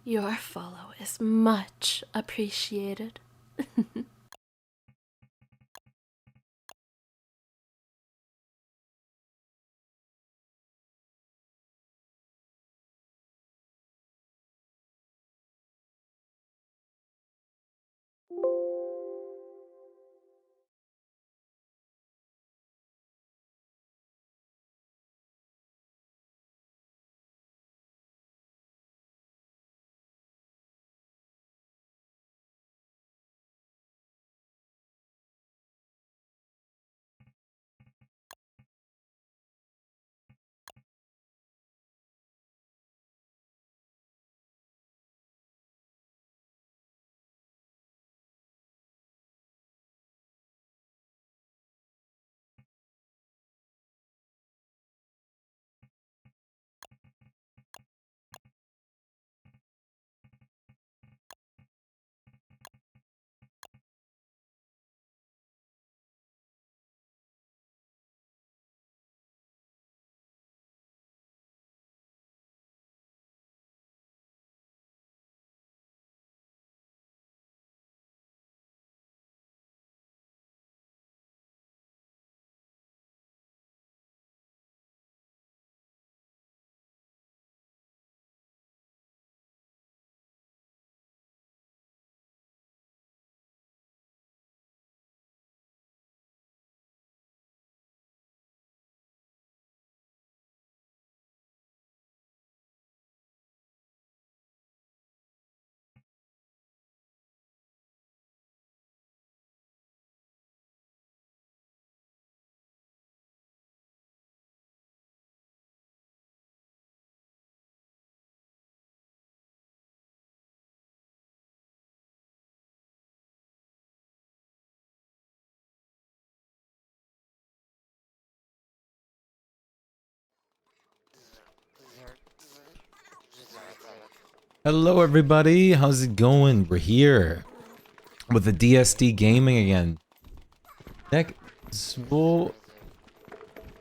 Your follow is much appreciated. Hello everybody, how's it going? We're here with the DSD gaming again. Nick Zvoltenka,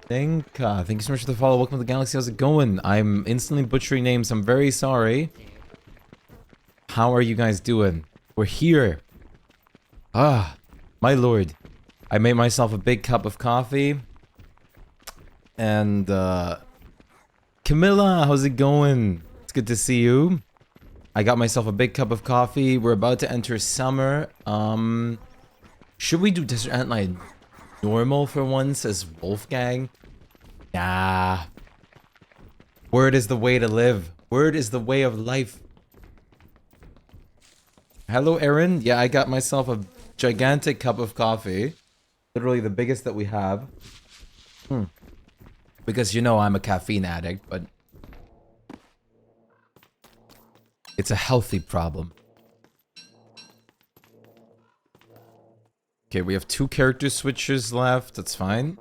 thank you so much for the follow. Welcome to the galaxy, how's it going? I'm instantly butchering names, I'm very sorry. How are you guys doing? We're here. Ah, my lord. I made myself a big cup of coffee. And Camilla, how's it going? It's good to see you. I got myself a big cup of coffee. We're about to enter summer. Should we do Desert Antlion normal for once as Wolfgang? Nah. Word is the way to live. Word is the way of life. Hello, Erin. Yeah, I got myself a gigantic cup of coffee. Literally the biggest that we have. Because you know I'm a caffeine addict, but it's a healthy problem. Okay, we have 2 character switches left. That's fine.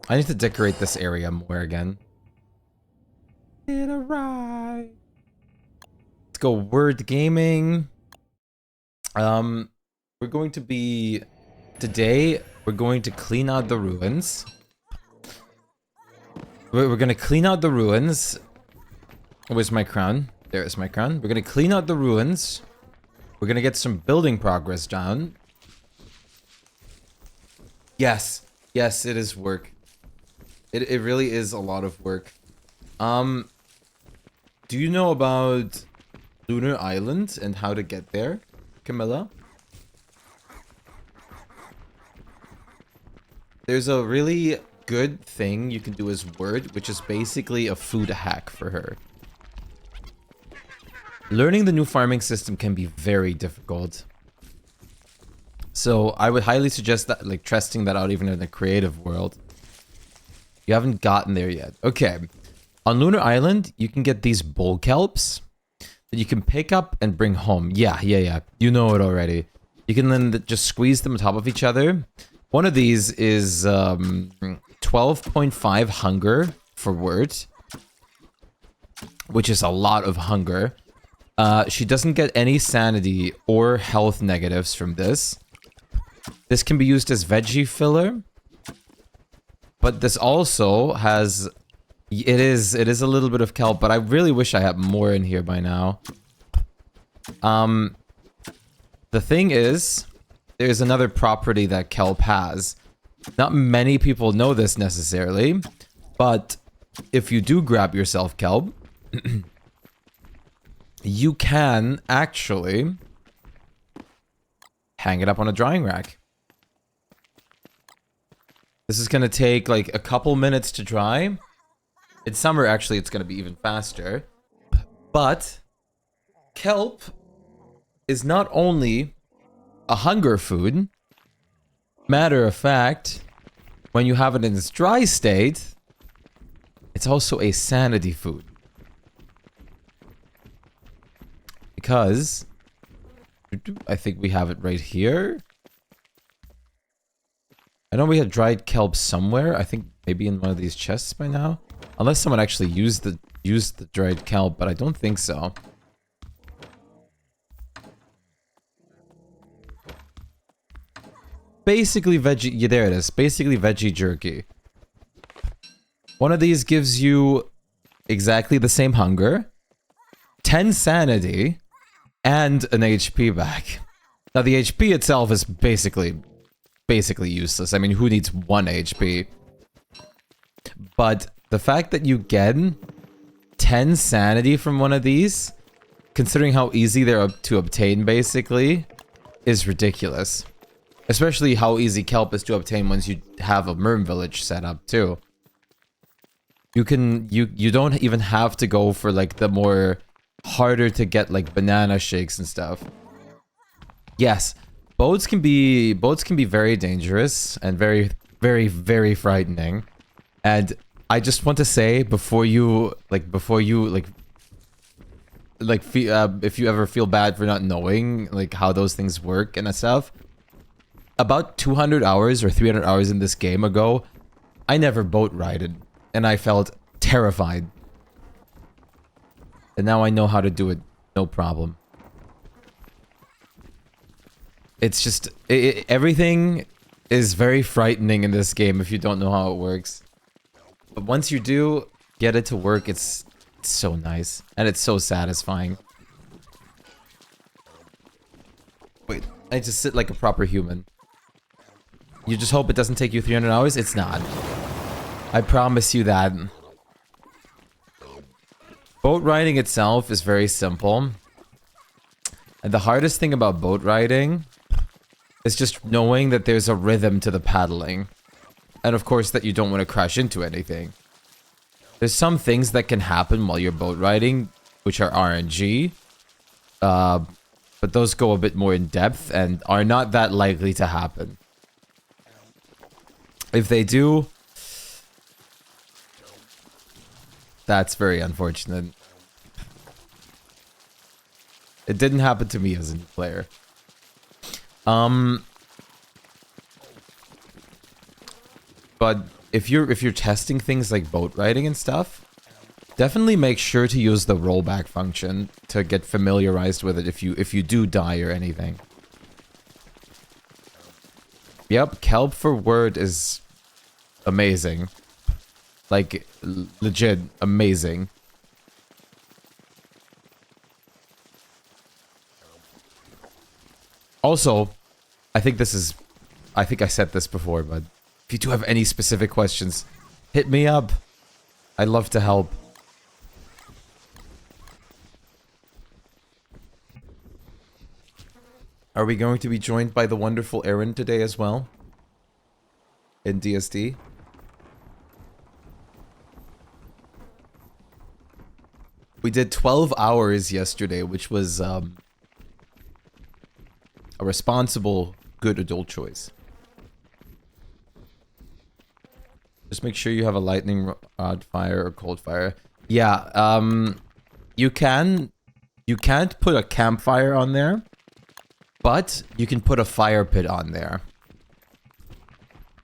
I need to decorate this area more again. Let's go word gaming. We're going to be... Today, we're going to clean out the ruins. We're going to clean out the ruins. Where's my crown? There's my crown. We're gonna clean out the ruins. We're gonna get some building progress down. Yes. Yes, it is work. It really is a lot of work. Do you know about Lunar Island and how to get there, Camilla? There's a really good thing you can do as Word, which is basically a food hack for her. Learning the new farming system can be very difficult. So I would highly suggest that, like, testing that out even in the creative world. You haven't gotten there yet. Okay. On Lunar Island, you can get these bull kelps that you can pick up and bring home. Yeah. You know it already. You can then just squeeze them on top of each other. One of these is 12.5 hunger for Word, which is a lot of hunger. She doesn't get any sanity or health negatives from this. This can be used as veggie filler. But this also has It is a little bit of kelp, but I really wish I had more in here by now. The thing is, there's another property that kelp has. Not many people know this necessarily, but if you do grab yourself kelp, you can actually hang it up on a drying rack. This is gonna take like a couple minutes to dry. In summer, actually, it's gonna be even faster. But kelp is not only a hunger food. Matter of fact, when you have it in its dry state, it's also a sanity food. Because I think we have it right here. I know we had dried kelp somewhere. I think maybe in one of these chests by now. Unless someone actually used the dried kelp, but I don't think so. Basically veggie, yeah, there it is. Basically veggie jerky. One of these gives you exactly the same hunger, 10 sanity, and an HP back. Now the HP itself is basically useless. I mean, who needs 1 HP? But the fact that you get 10 sanity from one of these, considering how easy they're to obtain basically, is ridiculous. Especially how easy kelp is to obtain once you have a Merm village set up too. You don't even have to go for like the more harder to get like banana shakes and stuff. Yes, boats can be very dangerous and very frightening. And I just want to say if you ever feel bad for not knowing like how those things work and stuff, about 200 hours or 300 hours in this game ago, I never boat rided, and I felt terrified. And now I know how to do it, no problem. It's just, everything is very frightening in this game if you don't know how it works. But once you do get it to work, it's so nice, and it's so satisfying. Wait, I just sit like a proper human. You just hope it doesn't take you 300 hours? It's not. I promise you that. Boat riding itself is very simple. And the hardest thing about boat riding is just knowing that there's a rhythm to the paddling. And of course that you don't want to crash into anything. There's some things that can happen while you're boat riding, which are RNG. But those go a bit more in depth and are not that likely to happen. If they do, that's very unfortunate. It didn't happen to me as a new player. But if you're testing things like boat riding and stuff, definitely make sure to use the rollback function to get familiarized with it if you do die or anything. Yep, kelp for word is amazing. Like, legit amazing. Also, I think I said this before, but if you do have any specific questions, hit me up. I'd love to help. Are we going to be joined by the wonderful Aaron today as well? In DSD? We did 12 hours yesterday, which was a responsible, good adult choice. Just make sure you have a lightning rod fire or cold fire. Yeah, you can't put a campfire on there, but you can put a fire pit on there.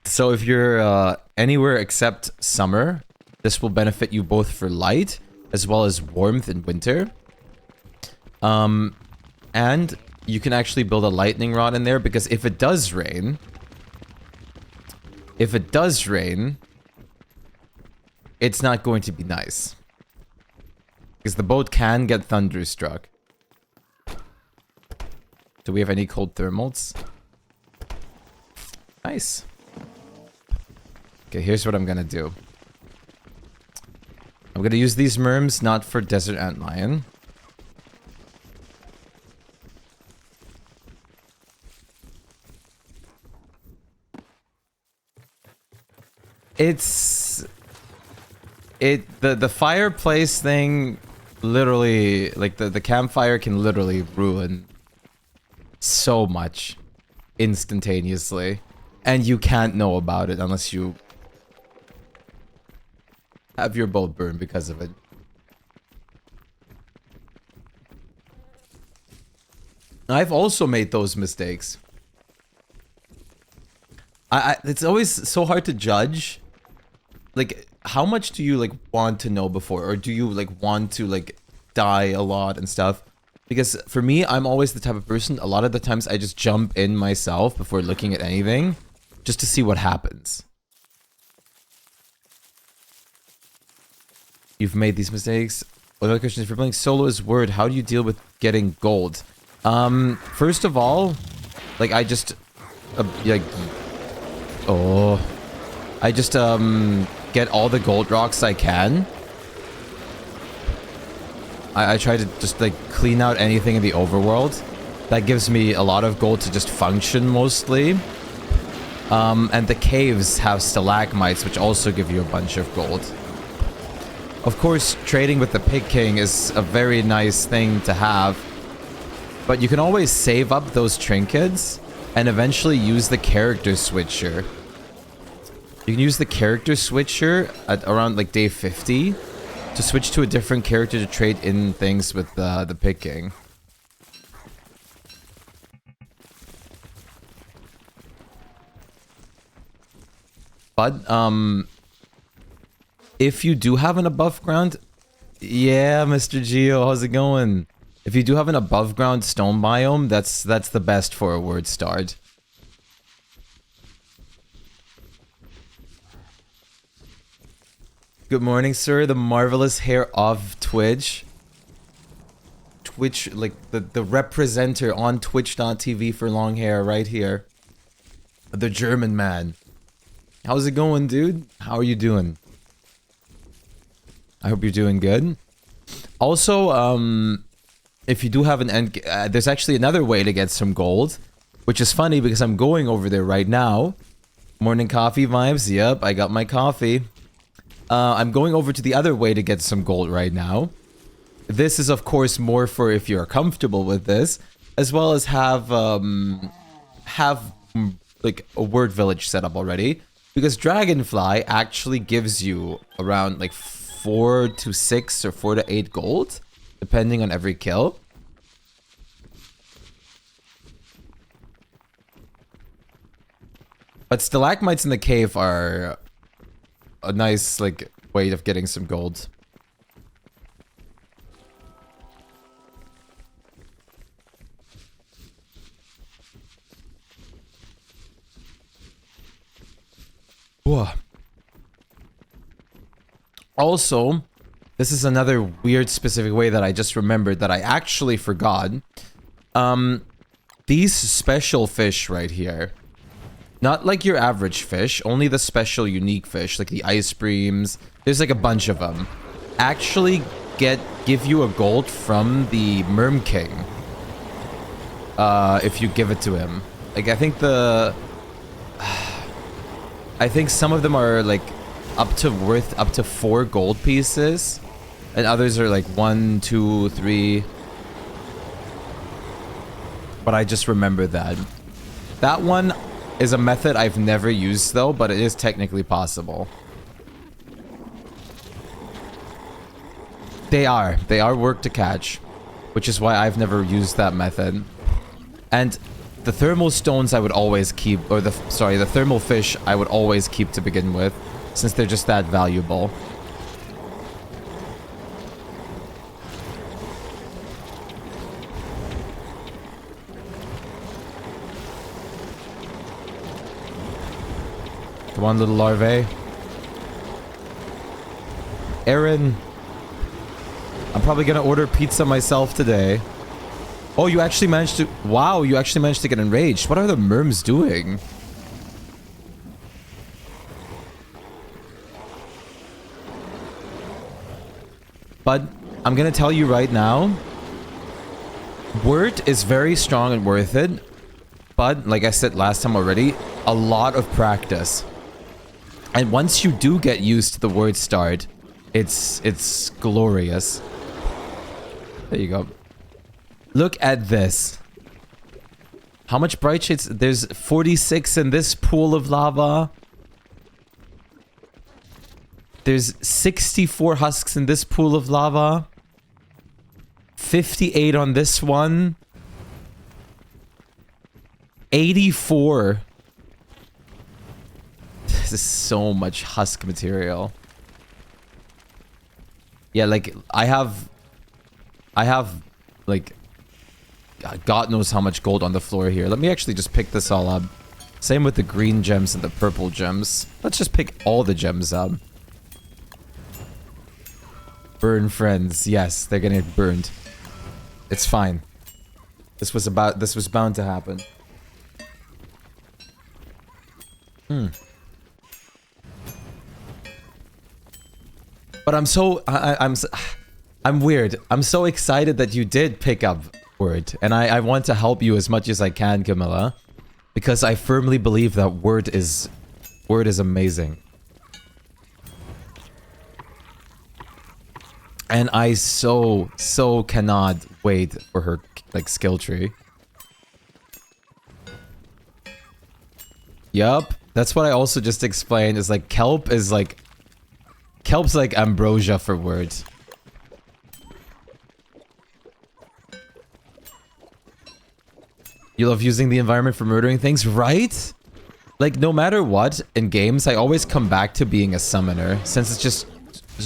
So if you're anywhere except summer, this will benefit you both for light as well as warmth in winter. And you can actually build a lightning rod in there because if it does rain, it's not going to be nice. Because the boat can get thunderstruck. Do we have any cold thermals? Nice. Okay, here's what I'm gonna do. I'm gonna use these merms not for desert antlion. The fireplace thing literally, like the campfire can literally ruin so much instantaneously, and you can't know about it unless you have your boat burned because of it. I've also made those mistakes. It's always so hard to judge. Like, how much do you like want to know before, or do you like want to like die a lot and stuff? Because for me, I'm always the type of person, a lot of the times I just jump in myself before looking at anything, just to see what happens. You've made these mistakes. Another question is, if you're playing solo as Word, how do you deal with getting gold? First of all, like I just, get all the gold rocks I can. I try to just like clean out anything in the overworld. That gives me a lot of gold to just function mostly. And the caves have stalagmites, which also give you a bunch of gold. Of course, trading with the Pig King is a very nice thing to have. But you can always save up those trinkets and eventually use the character switcher. You can use the character switcher at around like day 50 to switch to a different character to trade in things with the Pig King. But if you do have an above ground, yeah, Mr. Geo, how's it going? If you do have an above ground stone biome, that's the best for a word start. Good morning, sir. The marvelous hair of Twitch. Twitch, like the representer on twitch.tv for long hair right here. The German man. How's it going, dude? How are you doing? I hope you're doing good. Also, if you do have an end, there's actually another way to get some gold, which is funny because I'm going over there right now. Morning coffee vibes. Yep, I got my coffee. I'm going over to the other way to get some gold right now. This is, of course, more for if you're comfortable with this, as well as have like a word village set up already, because Dragonfly actually gives you around like 4 to 6 or 4 to 8 gold, depending on every kill. But stalagmites in the cave are a nice like way of getting some gold. Whoa. Also, this is another weird specific way that I just remembered that I actually forgot. These special fish right here, not like your average fish, only the special unique fish, like the ice breams, there's like a bunch of them, actually give you a gold from the Merm King. If you give it to him. Like, I think some of them are like worth up to 4 gold pieces, and others are like 1, 2, 3. But I just remember that. That one is a method I've never used though, but it is technically possible. They are work to catch, which is why I've never used that method. And the thermal stones I would always keep, or the thermal fish I would always keep to begin with, since they're just that valuable. Come on, little larvae. Aaron, I'm probably gonna order pizza myself today. Oh, you actually managed to... Wow, you actually managed to get enraged. What are the merms doing? But I'm gonna tell you right now, word is very strong and worth it. But, like I said last time already, a lot of practice. And once you do get used to the word start, it's glorious. There you go. Look at this. How much bright shades? There's 46 in this pool of lava. There's 64 husks in this pool of lava. 58 on this one. 84. This is so much husk material. Yeah, like, I have, like, God knows how much gold on the floor here. Let me actually just pick this all up. Same with the green gems and the purple gems. Let's just pick all the gems up. Burn friends. Yes, they're gonna get burned. It's fine. This was bound to happen. But I'm weird. I'm so excited that you did pick up word, and I want to help you as much as I can, Camilla, because I firmly believe that word is amazing. And I so cannot wait for her, like, skill tree. Yup. That's what I also just explained, is like, Kelp's like ambrosia for words. You love using the environment for murdering things, right? Like, no matter what, in games, I always come back to being a summoner, since it's just...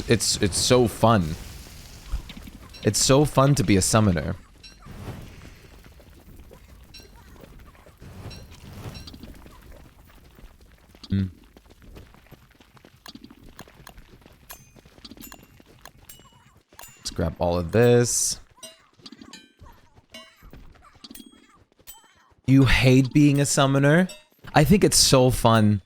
It's so fun. It's so fun to be a summoner. Let's grab all of this. You hate being a summoner? I think it's so fun.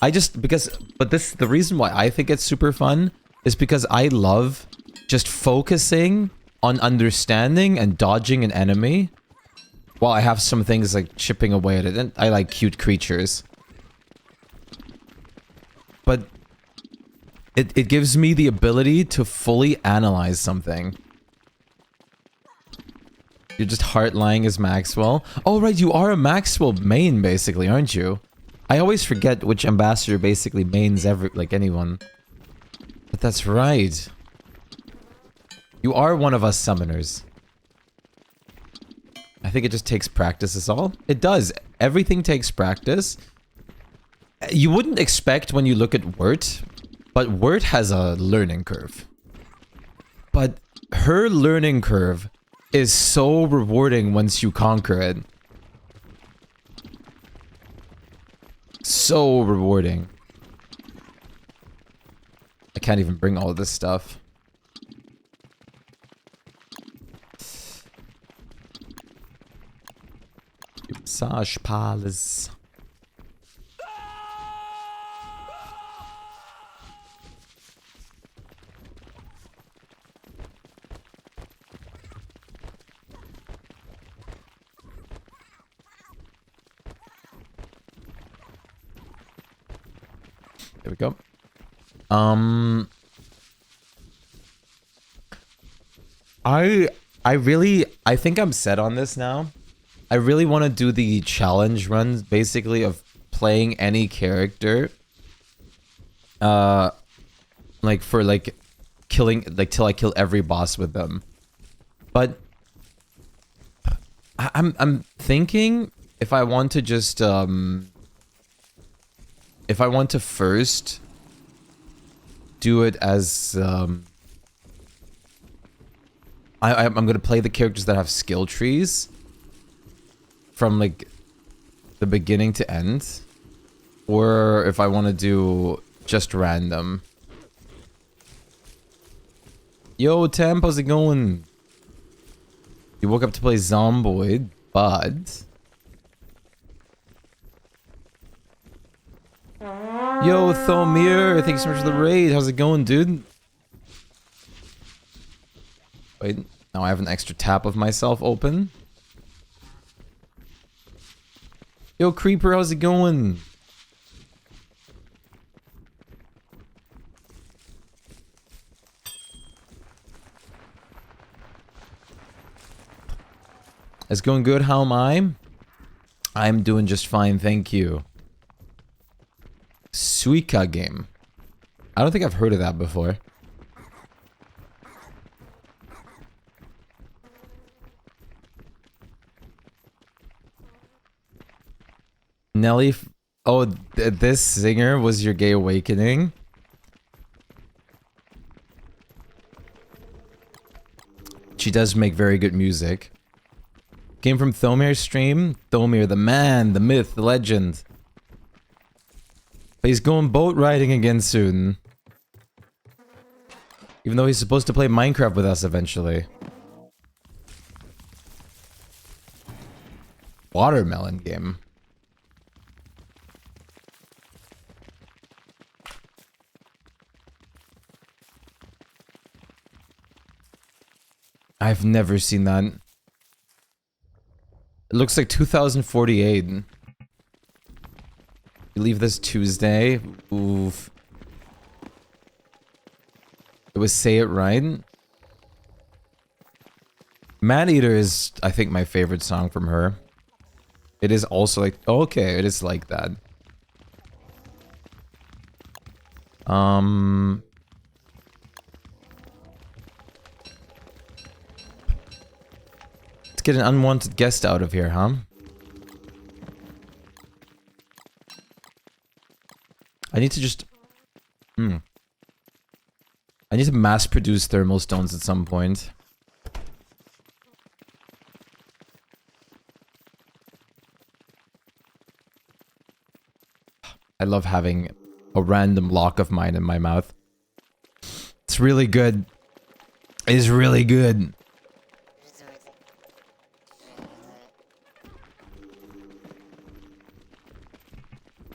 The reason why I think it's super fun is because I love just focusing on understanding and dodging an enemy while I have some things like chipping away at it. And I like cute creatures. But it gives me the ability to fully analyze something. You're just heartlying as Maxwell. Oh, right, you are a Maxwell main, basically, aren't you? I always forget which ambassador basically mains anyone. But that's right. You are one of us summoners. I think it just takes practice is all. It does. Everything takes practice. You wouldn't expect when you look at Wirt, but Wirt has a learning curve. But her learning curve is so rewarding once you conquer it. So rewarding. I can't even bring all of this stuff. Massage parlors. There we go. I think I'm set on this now. I really want to do the challenge runs, basically, of playing any character. Like, for, like, killing, like, till I kill every boss with them. But I'm thinking if I want to just, if I want to first do it as, I'm gonna play the characters that have skill trees from, like, the beginning to end, or if I want to do just random. Yo, Temp, how's it going? You woke up to play Zomboid, but... Yo, Thomir, thanks so much for the raid. How's it going, dude? Wait, now I have an extra tab of myself open. Yo, Creeper, how's it going? It's going good, how am I? I'm doing just fine, thank you. Shpyke game. I don't think I've heard of that before. Nelly, oh, this singer was your gay awakening? She does make very good music. Came from Thomir's stream. Thomir, the man, the myth, the legend. But he's going boat riding again soon. Even though he's supposed to play Minecraft with us eventually. Watermelon game. I've never seen that. It looks like 2048. You leave this Tuesday. Oof. It was Say It Right. Maneater is, I think, my favorite song from her. It is also like, okay, it is like that. Let's get an unwanted guest out of here, huh? I need to just... I need to mass produce thermal stones at some point. I love having a random lock of mine in my mouth. It's really good. It's really good.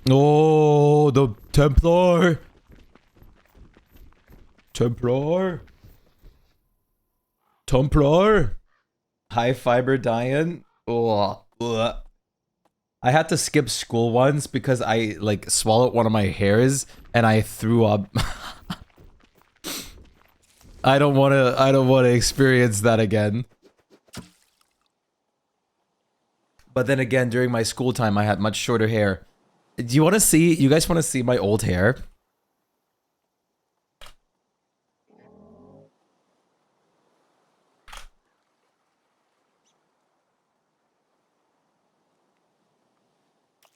Oh, the Templar. Templar. Templar. High fiber diet. Oh, ugh. I had to skip school once because I like swallowed one of my hairs and I threw up. I don't want to experience that again. But then again, during my school time, I had much shorter hair. Do you want to see, you guys want to see my old hair?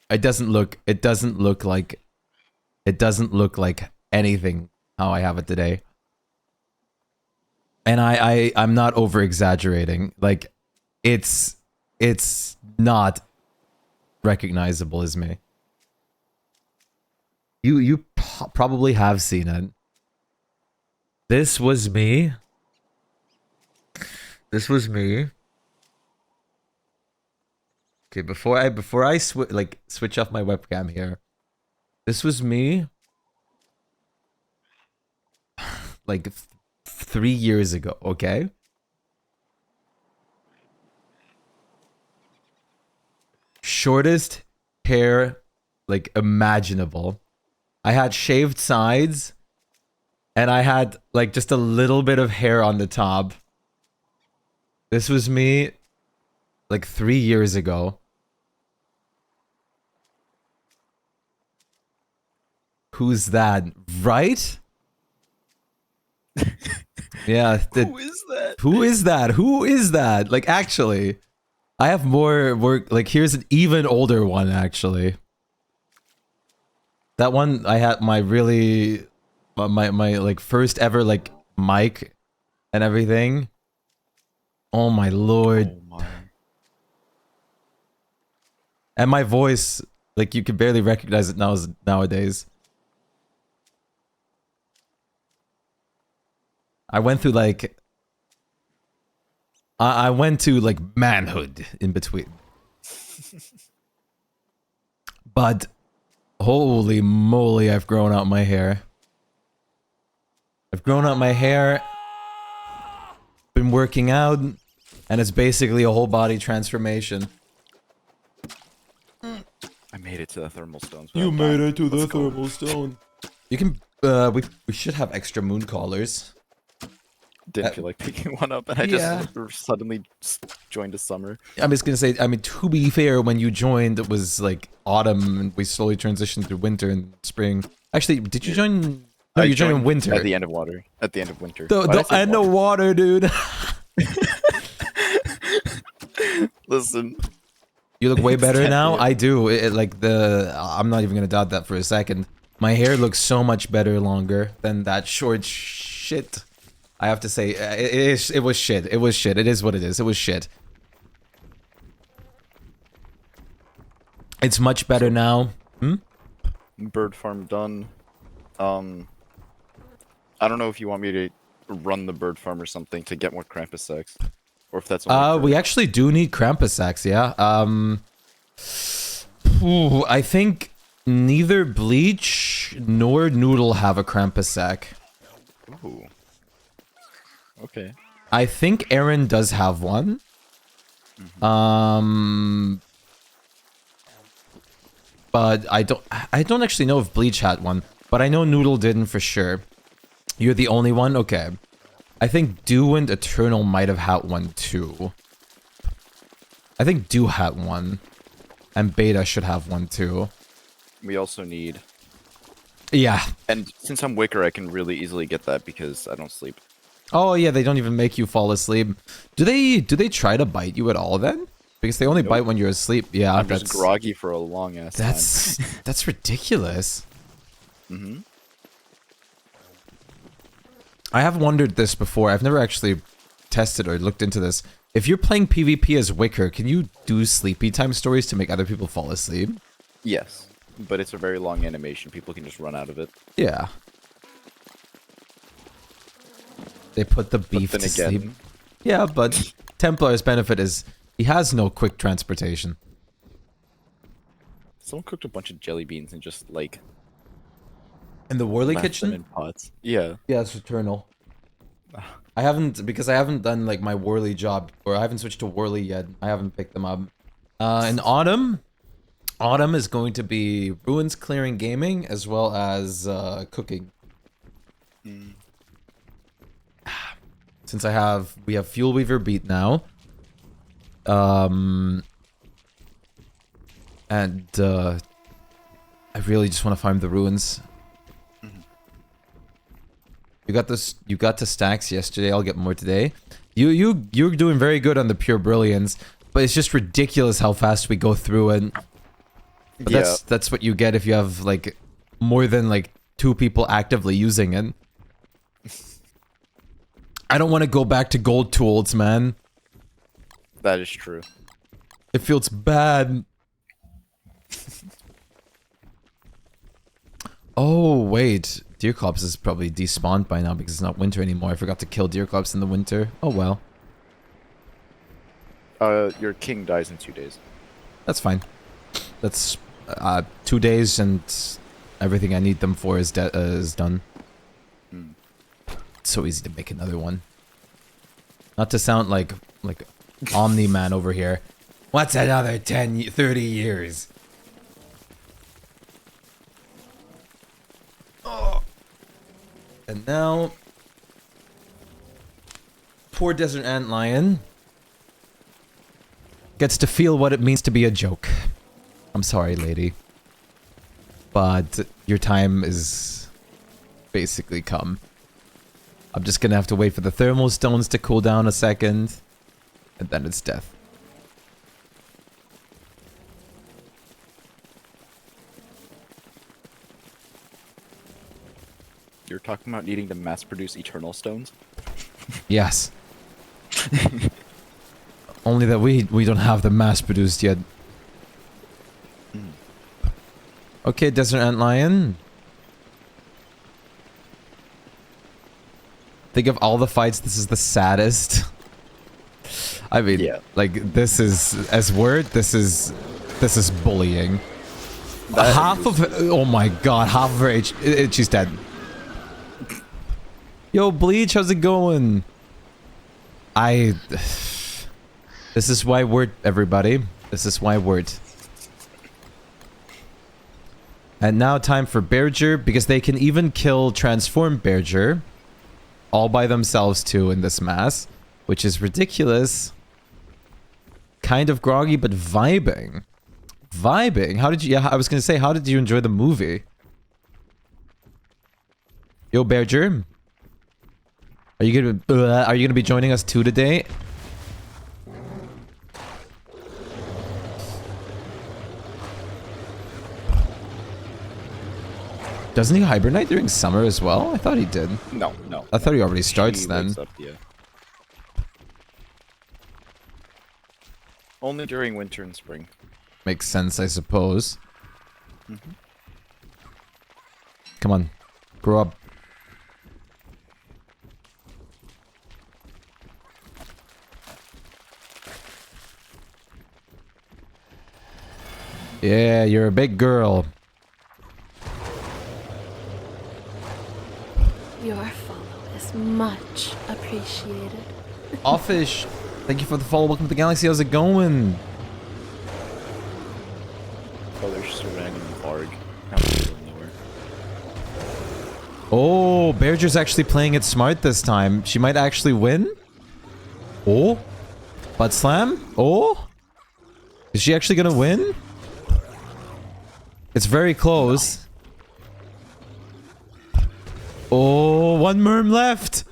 It doesn't look like anything how I have it today. And I'm not over exaggerating. Like it's not recognizable as me. You probably have seen it. This was me. This was me. Okay, before I switch off my webcam here. This was me. Like 3 years ago, okay? Shortest hair like imaginable. I had shaved sides and I had like just a little bit of hair on the top. This was me like 3 years ago. Who's that? Right? Yeah. Who is that? Who is that? Who is that? Like, actually, I have more work. Like, here's an even older one, actually. That one, I had my really, my like first ever like mic and everything. Oh my lord. Oh my. And my voice, like you can barely recognize it nowadays. I went through like I went to like manhood in between. But holy moly, I've grown out my hair. I've grown out my hair, been working out, and it's basically a whole body transformation. I made it to the thermal stones. You without made dying. it to the Let's go. thermal stone. You can we should have extra moon collars. Didn't feel like picking one up, and I Yeah. just suddenly joined a summer. I'm just gonna say, I mean, to be fair, when you joined, it was like autumn, and we slowly transitioned through winter and spring. Actually, did you join? No, I you joined in joined winter. at the end of water. At the end of winter. The, Why'd I say I know water, dude. Listen, You look way It's better 10 now. p.m. I do. Like I'm not even gonna doubt that for a second. My hair looks so much better longer than that short shit. I have to say, it was shit. It was shit. It is what it is. It was shit. It's much better now. Hmm? bird farm done. I don't know if you want me to run the bird farm or something to get more Krampus sacks, or if that's only We actually do need Krampus sacks, yeah. I think neither Bleach nor Noodle have a Krampus sack. Ooh. Okay. I think Aaron does have one. But I don't actually know if Bleach had one, but I know Noodle didn't for sure. You're the only one? Okay. I think Dew and Eternal might have had one too. I think Dew had one. And Beta should have one too. We also need, Yeah. and since I'm Wicker, I can really easily get that because I don't sleep. Oh yeah, they don't even make you fall asleep. Do they try to bite you at all then? Because they only Nope. bite when you're asleep. Yeah, I'm just groggy for a long ass time. that's ridiculous. Mm-hmm. I have wondered this before. I've never actually tested or looked into this. If you're playing PvP as Wicker, can you do sleepy time stories to make other people fall asleep? Yes, but it's a very long animation. People can just run out of it. Yeah. They put the beef But to then sleep. again, Yeah, but Templar's benefit is he has no quick transportation. someone cooked a bunch of jelly beans and just like In the Worley left them kitchen? in pots. Yeah. Yeah, it's Eternal. I haven't, because I haven't done like my Worley job, or I haven't switched to Worley yet. I haven't picked them up. In Autumn is going to be Ruins Clearing Gaming as well as cooking. Since we have Fuel Weaver beat now. And I really just want to farm the ruins. You got this. You got to stacks yesterday. I'll get more today. You're doing very good on the pure brilliance, but it's just ridiculous how fast we go through it. But Yeah. that's what you get if you have like more than like 2 people actively using it. I don't want to go back to gold tools, man. That is true. It feels bad. Oh, wait. Deerclops is probably despawned by now because it's not winter anymore. I forgot to kill Deerclops in the winter. Oh, well. Your king dies in 2 days. That's fine. That's 2 days and everything I need them for is done. It's so easy to make another one. Not to sound like Omni-Man over here. What's another 30 years? Oh. And now, poor Desert Ant Lion gets to feel what it means to be a joke. I'm sorry, lady. But your time is basically come. I'm just gonna have to wait for the thermal stones to cool down a second, and then it's death. You're talking about needing to mass produce eternal stones? Yes. Only that we don't have them mass produced yet. Okay, Desert Ant Lion. Okay, Desert Ant Lion. think of all the fights, this is the saddest. I mean, Yeah. like, this is, as word, this is bullying. That Half of, oh my god, half of her she's dead. Yo, Bleach, how's it going? This is why word, everybody. This is why word. And now time for Berger, because they can even kill transform Berger all by themselves too in this mass, which is ridiculous. Kind of groggy, but vibing. Vibing. How did you, yeah, I was gonna say, how did you enjoy the movie? Yo, Berger. Are you gonna be joining us too today? Doesn't he hibernate during summer as well? I thought he did. No. I thought he already starts She then. wakes up, yeah. Only during winter and spring. Makes sense, I suppose. Come on. Grow up. Yeah, you're a big girl. Your follow is much appreciated. Offish, thank you for the follow. Welcome to the galaxy. How's it going? Oh, there's just a random Varg. Out of nowhere. Oh, Berger's actually playing it smart this time. She might actually win. Oh, butt slam. Oh, is she actually gonna win? It's very close. Oh, one merm left.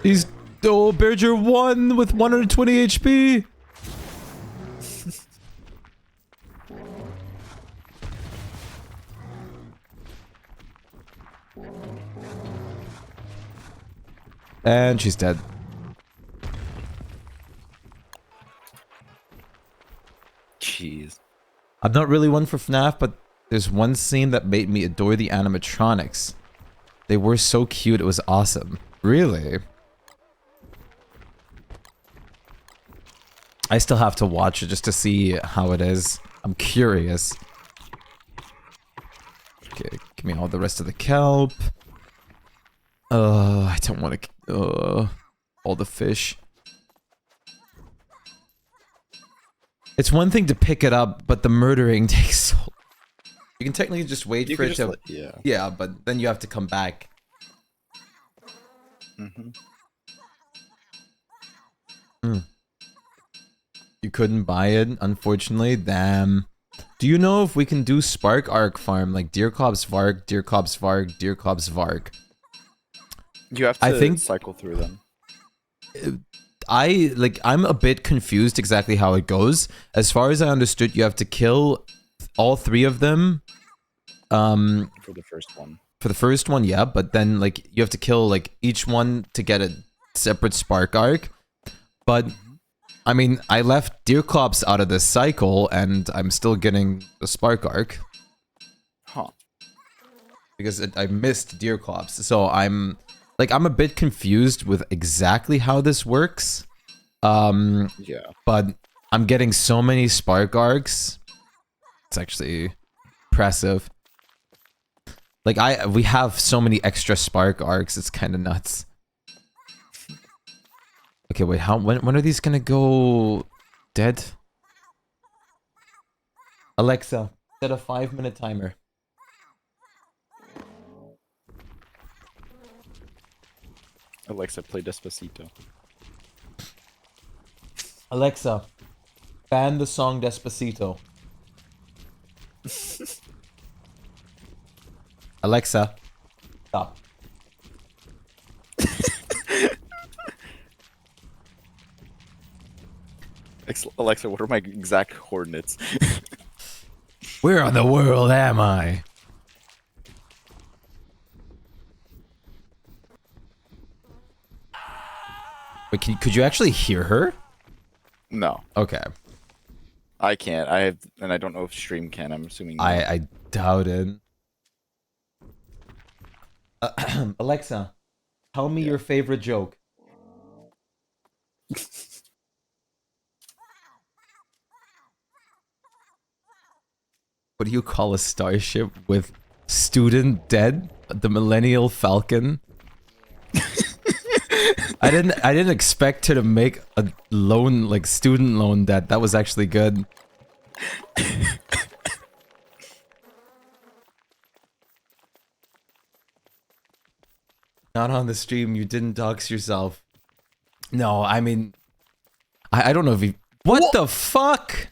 He's... Oh, Berger won with 120 HP. And she's dead. Jeez. I'm not really one for FNAF, but there's one scene that made me adore the animatronics. They were so cute, it was awesome. Really? I still have to watch it just to see how it is. I'm curious. Okay, give me all the rest of the kelp. I don't want to... all the fish. It's one thing to pick it up, but the murdering takes so... You can technically just wait for it to... yeah. Yeah, but then you have to come back. You couldn't buy it, unfortunately. Damn. Do you know if we can do Spark Arc farm, like Deer Cobb's Varg, Deer Cobb's Varg, Deer Cobb's Varg? You have to I think- cycle through them. I'm a bit confused exactly how it goes. As far as I understood, you have to kill all three of them. For the first one. For the first one, yeah, but then like you have to kill like each one to get a separate Spark Arc. But I mean, I left Deerclops out of this cycle, and I'm still getting the Spark Arc Huh. because I missed Deerclops. So I'm a bit confused with exactly how this works. Yeah. But I'm getting so many Spark Arcs. It's actually impressive. Like we have so many extra Spark Arcs. It's kind of nuts. Okay, wait. When are these gonna go dead? Alexa, set a 5-minute timer. Alexa, play Despacito. Alexa, ban the song Despacito. Alexa, stop. Alexa, what are my exact coordinates? Where in the world am I? Wait, could you actually hear her? No, Okay. I can't. And I don't know if stream can. I'm assuming. No. I doubt it. Alexa, Tell me your favorite joke. What do you call a starship with student dead? The Millennial Falcon? I didn't expect her to make a loan, like student loan debt. That was actually good. Not on the stream, you didn't dox yourself. No, I mean, I don't know if you. What the fuck?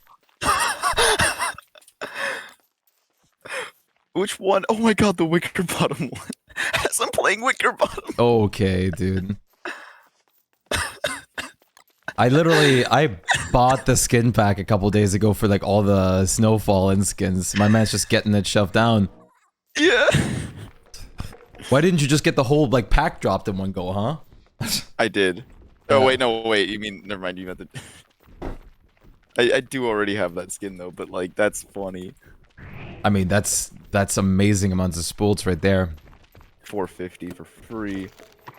Which one? Oh my god, the Wicker Bottom one. As I'm playing Wicker Bottom. Okay, dude. I bought the skin pack a couple days ago for like all the Snowfall and skins. My man's just getting it shoved down. Yeah. Why didn't you just get the whole like pack dropped in one go, huh? I did. Oh wait, no, wait. You mean never mind. You meant the. I do already have that skin though, but like that's funny. I mean, that's amazing amounts of spools right there. 450 for free.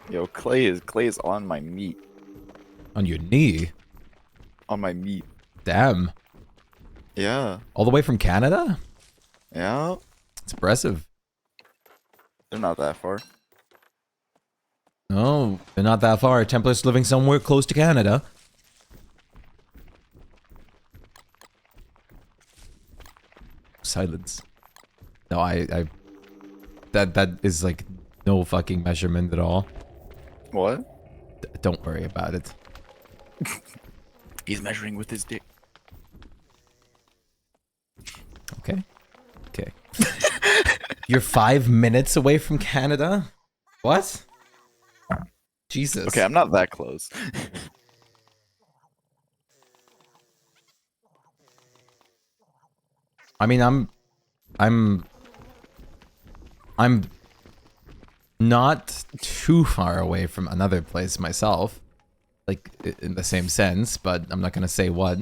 Yo, Clay is on my meat. On your knee? On my meat. Damn. Yeah. All the way from Canada? Yeah. It's impressive. They're not that far. No, they're not that far. Templars living somewhere close to Canada. Silence. No, that is like no fucking measurement at all. What? Don't worry about it. He's measuring with his dick. Okay. Okay. You're 5 minutes away from Canada? What? Jesus. Okay, I'm not that close. I mean, I'm not too far away from another place myself. Like, in the same sense, but I'm not gonna say what.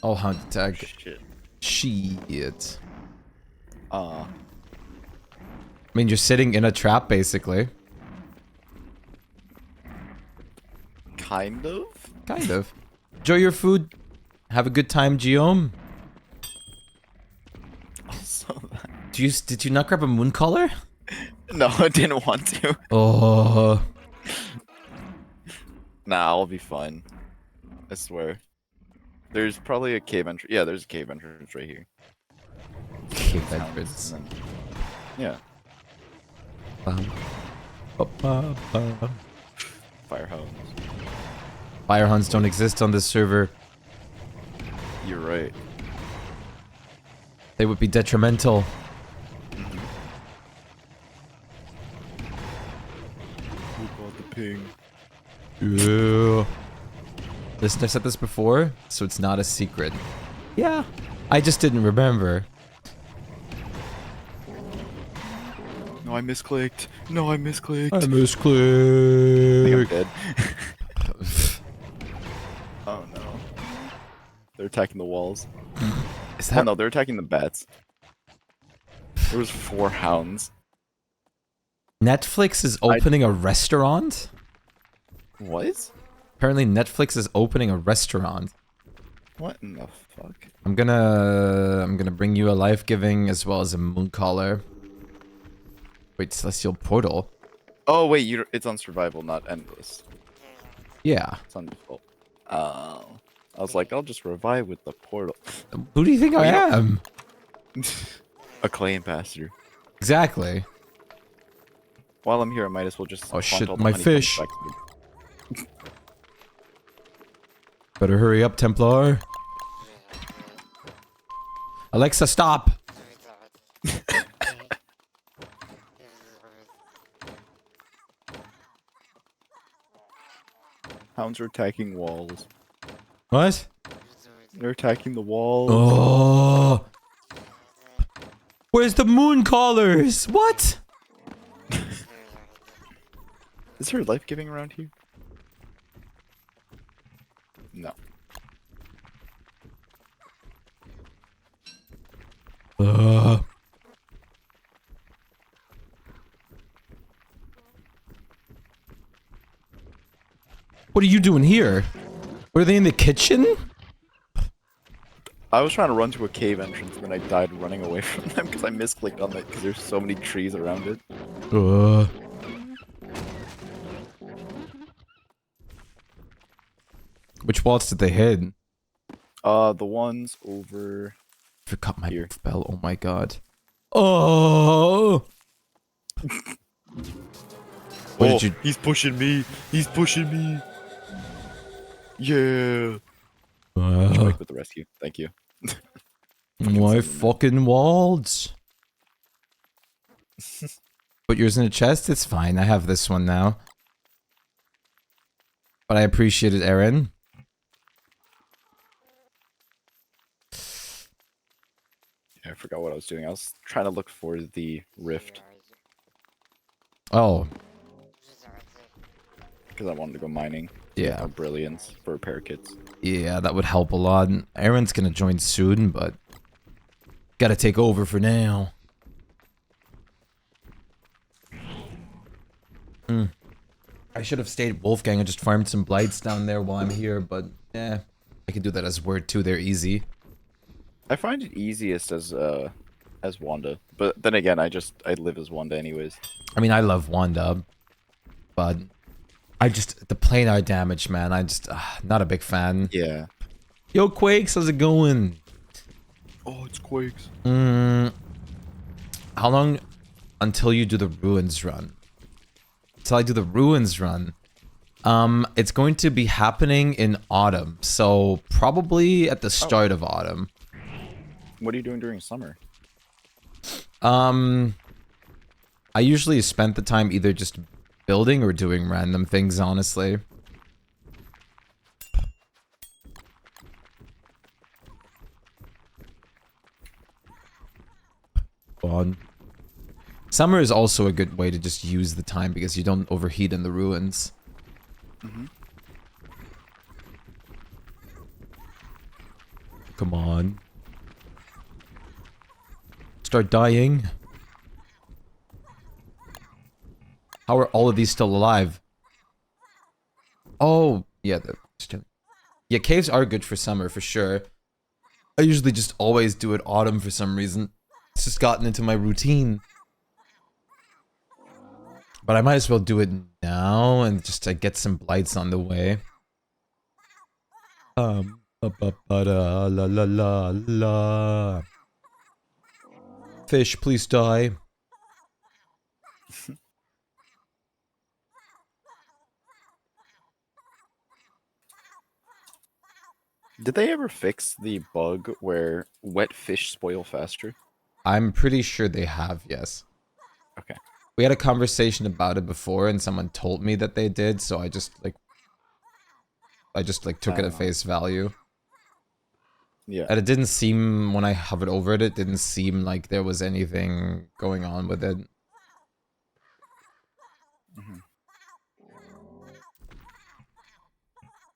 Oh, hunt tag. Shit. Shit. Uh. I mean, you're sitting in a trap, basically. Kind of? Kind of. Enjoy your food. Have a good time, Guillaume. Also, Did you not grab a moon collar? no, I didn't want to. Oh. Nah, I'll be fine. I swear. There's probably a cave entrance. Yeah, there's a cave entrance right here. Cave entrance. And then- yeah. Firehouse. Fire hunts don't exist on this server. You're right. They would be detrimental. Who got the ping? Yeah. Listen, I've said this before, so it's not a secret. Yeah. I just didn't remember. No, I misclicked. No, I misclicked. I I think misclicked. I'm dead. Oh no. They're attacking the walls. Is Oh that no, they're attacking the bats. There was 4 hounds. Netflix is opening a restaurant? What? Apparently Netflix is opening a restaurant. What in the fuck? I'm gonna bring you a life-giving as well as a moon collar. Wait, Celestial Portal? Oh wait, it's on survival, not endless. Yeah. It's on default. Oh. I was like, I'll just revive with the portal. Who do you think I you know- am? A clay ambassador. Exactly. While I'm here, I might as well just. Oh flaunt shit, all the my honeycomb fish. back to the- Better hurry up, Templar. Alexa, stop! Hounds are attacking walls. What? They're attacking the walls. Oh! Where's the moon collars? What? Is there life giving around here? No. What are you doing here? Were they in the kitchen? I was trying to run to a cave entrance, and then I died running away from them because I misclicked on it because there's so many trees around it. Which walls did they hit? The ones over Forgot my here. spell. Oh my god. Oh! What did you... He's pushing me. He's pushing me. Yeah. Shpyke with the rescue. Thank you. My fucking walls. Put yours in a chest? It's fine. I have this one now. But I appreciate it, Aaron. I forgot what I was doing. I was trying to look for the rift Oh. because I wanted to go mining. Yeah. For brilliance for repair kits. Yeah, that would help a lot. Aaron's gonna join soon, but... Gotta take over for now. I should have stayed Wolfgang and just farmed some blights down there while I'm here, but... Eh. I can do that as word too, they're easy. I find it easiest as Wanda, but then again, I live as Wanda anyways. I mean, I love Wanda, but... the planar damage, man, not a big fan. Yeah. Yo, Quakes, how's it going? Oh, it's Quakes. How long until you do the Ruins run? Until I do the Ruins run? It's going to be happening in autumn, so probably at the start of autumn. What are you doing during summer? I usually spent the time either just building or doing random things, honestly. Fun. Summer is also a good way to just use the time because you don't overheat in the ruins. Come on. Start dying. How are all of these still alive? Oh, yeah, they're still... Yeah, caves are good for summer, for sure. I usually just always do it autumn for some reason. It's just gotten into my routine. But I might as well do it now and just get some blights on the way. La la la la. Fish, please die. Did they ever fix the bug where wet fish spoil faster? I'm pretty sure they have, yes. Okay. We had a conversation about it before and someone told me that they did, so I just took it at face value. Yeah. And it didn't seem, when I hovered over it, it didn't seem like there was anything going on with it.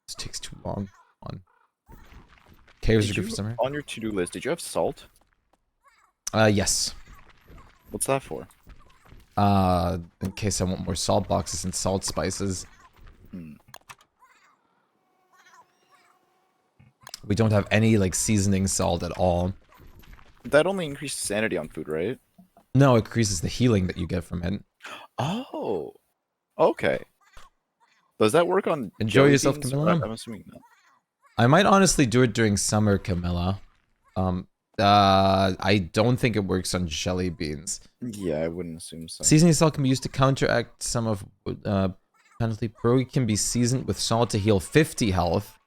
This takes too long. Come on. Caves are good for summer. On your to-do list, did you have salt? Yes. What's that for? In case I want more salt boxes and salt spices. We don't have any, like, seasoning salt at all. That only increases sanity on food, right? No, it increases the healing that you get from it. Oh. Okay. Does that work on Enjoy jelly yourself, beans? Camilla. I'm assuming not. I might honestly do it during summer, Camilla. I don't think it works on jelly beans. Yeah, I wouldn't assume so. Seasoning salt can be used to counteract some of penalty. Pro can be seasoned with salt to heal 50 health.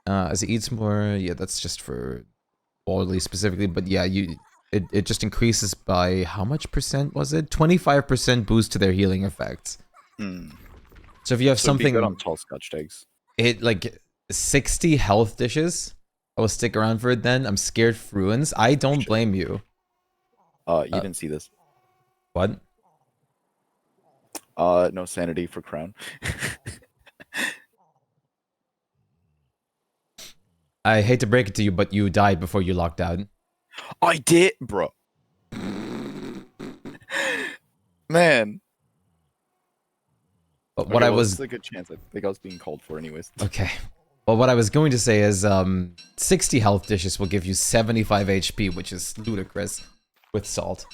As it eats more, yeah, that's just for Wally specifically. But yeah, it just increases by how much percent was it? 25% boost to their healing effects. So if you have something good on tall scotch eggs. It like 60 health dishes. I will stick around for it then. I'm scared for ruins. I don't blame you. You didn't see this. What? No sanity for crown. I hate to break it to you, but you died before you locked out. I did, bro. Man. But Okay, what I well, was it's a good chance. I think I was being called for anyways. okay. Well, what I was going to say is 60 health dishes will give you 75 HP, which is ludicrous with salt.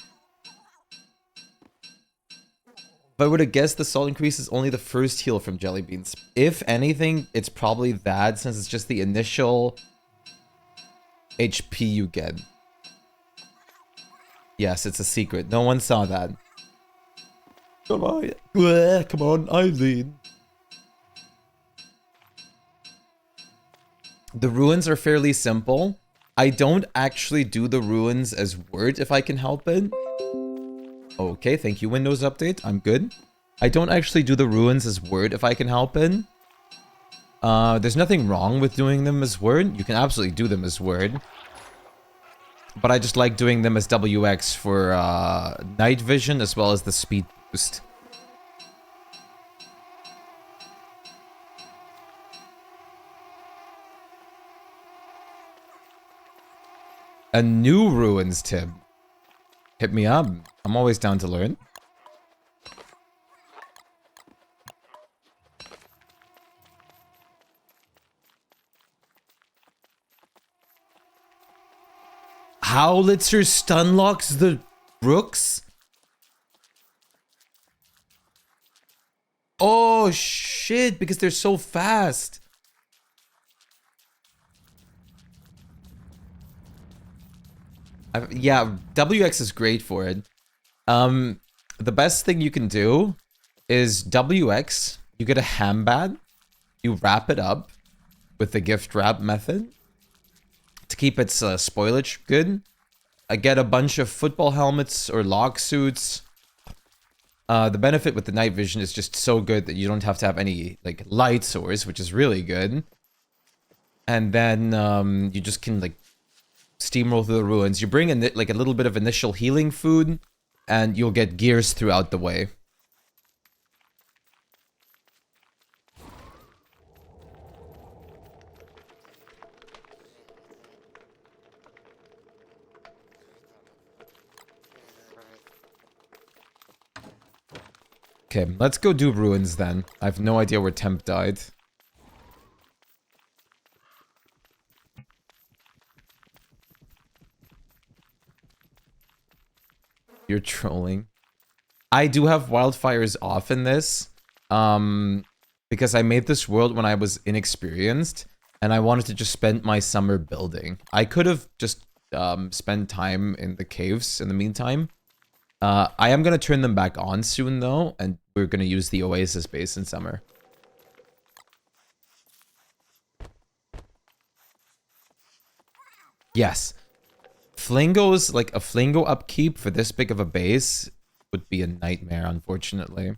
If I were to guess, the salt increase is only the first heal from jelly beans. If anything, it's probably that, since it's just the initial HP you get. Yes, it's a secret. No one saw that. Come on, come on, Eileen. The ruins are fairly simple. I don't actually do the ruins as word if I can help it. Okay, thank you, Windows Update. I'm good. I don't actually do the ruins as word if I can help it. There's nothing wrong with doing them as word. You can absolutely do them as word. But I just like doing them as WX for night vision as well as the speed boost. A new ruins tip. Hit me up. I'm always down to learn. Howlitzer stunlocks the rooks? Oh shit, because they're so fast. Yeah, WX is great for it. The best thing you can do is WX, you get a ham bat, you wrap it up with the gift wrap method to keep its spoilage good. I get a bunch of football helmets or log suits. The benefit with the night vision is just so good that you don't have to have any like light source, which is really good. And then you just can like steamroll through the ruins. You bring in like a little bit of initial healing food, and you'll get gears throughout the way. Okay, let's go do ruins then. I have no idea where Temp died. You're trolling. I do have wildfires off in this. Because I made this world when I was inexperienced. And I wanted to just spend my summer building. I could have just spent time in the caves in the meantime. I am going to turn them back on soon though. And we're going to use the Oasis base in summer. Yes. Flingos, like a Flingo upkeep for this big of a base would be a nightmare, unfortunately.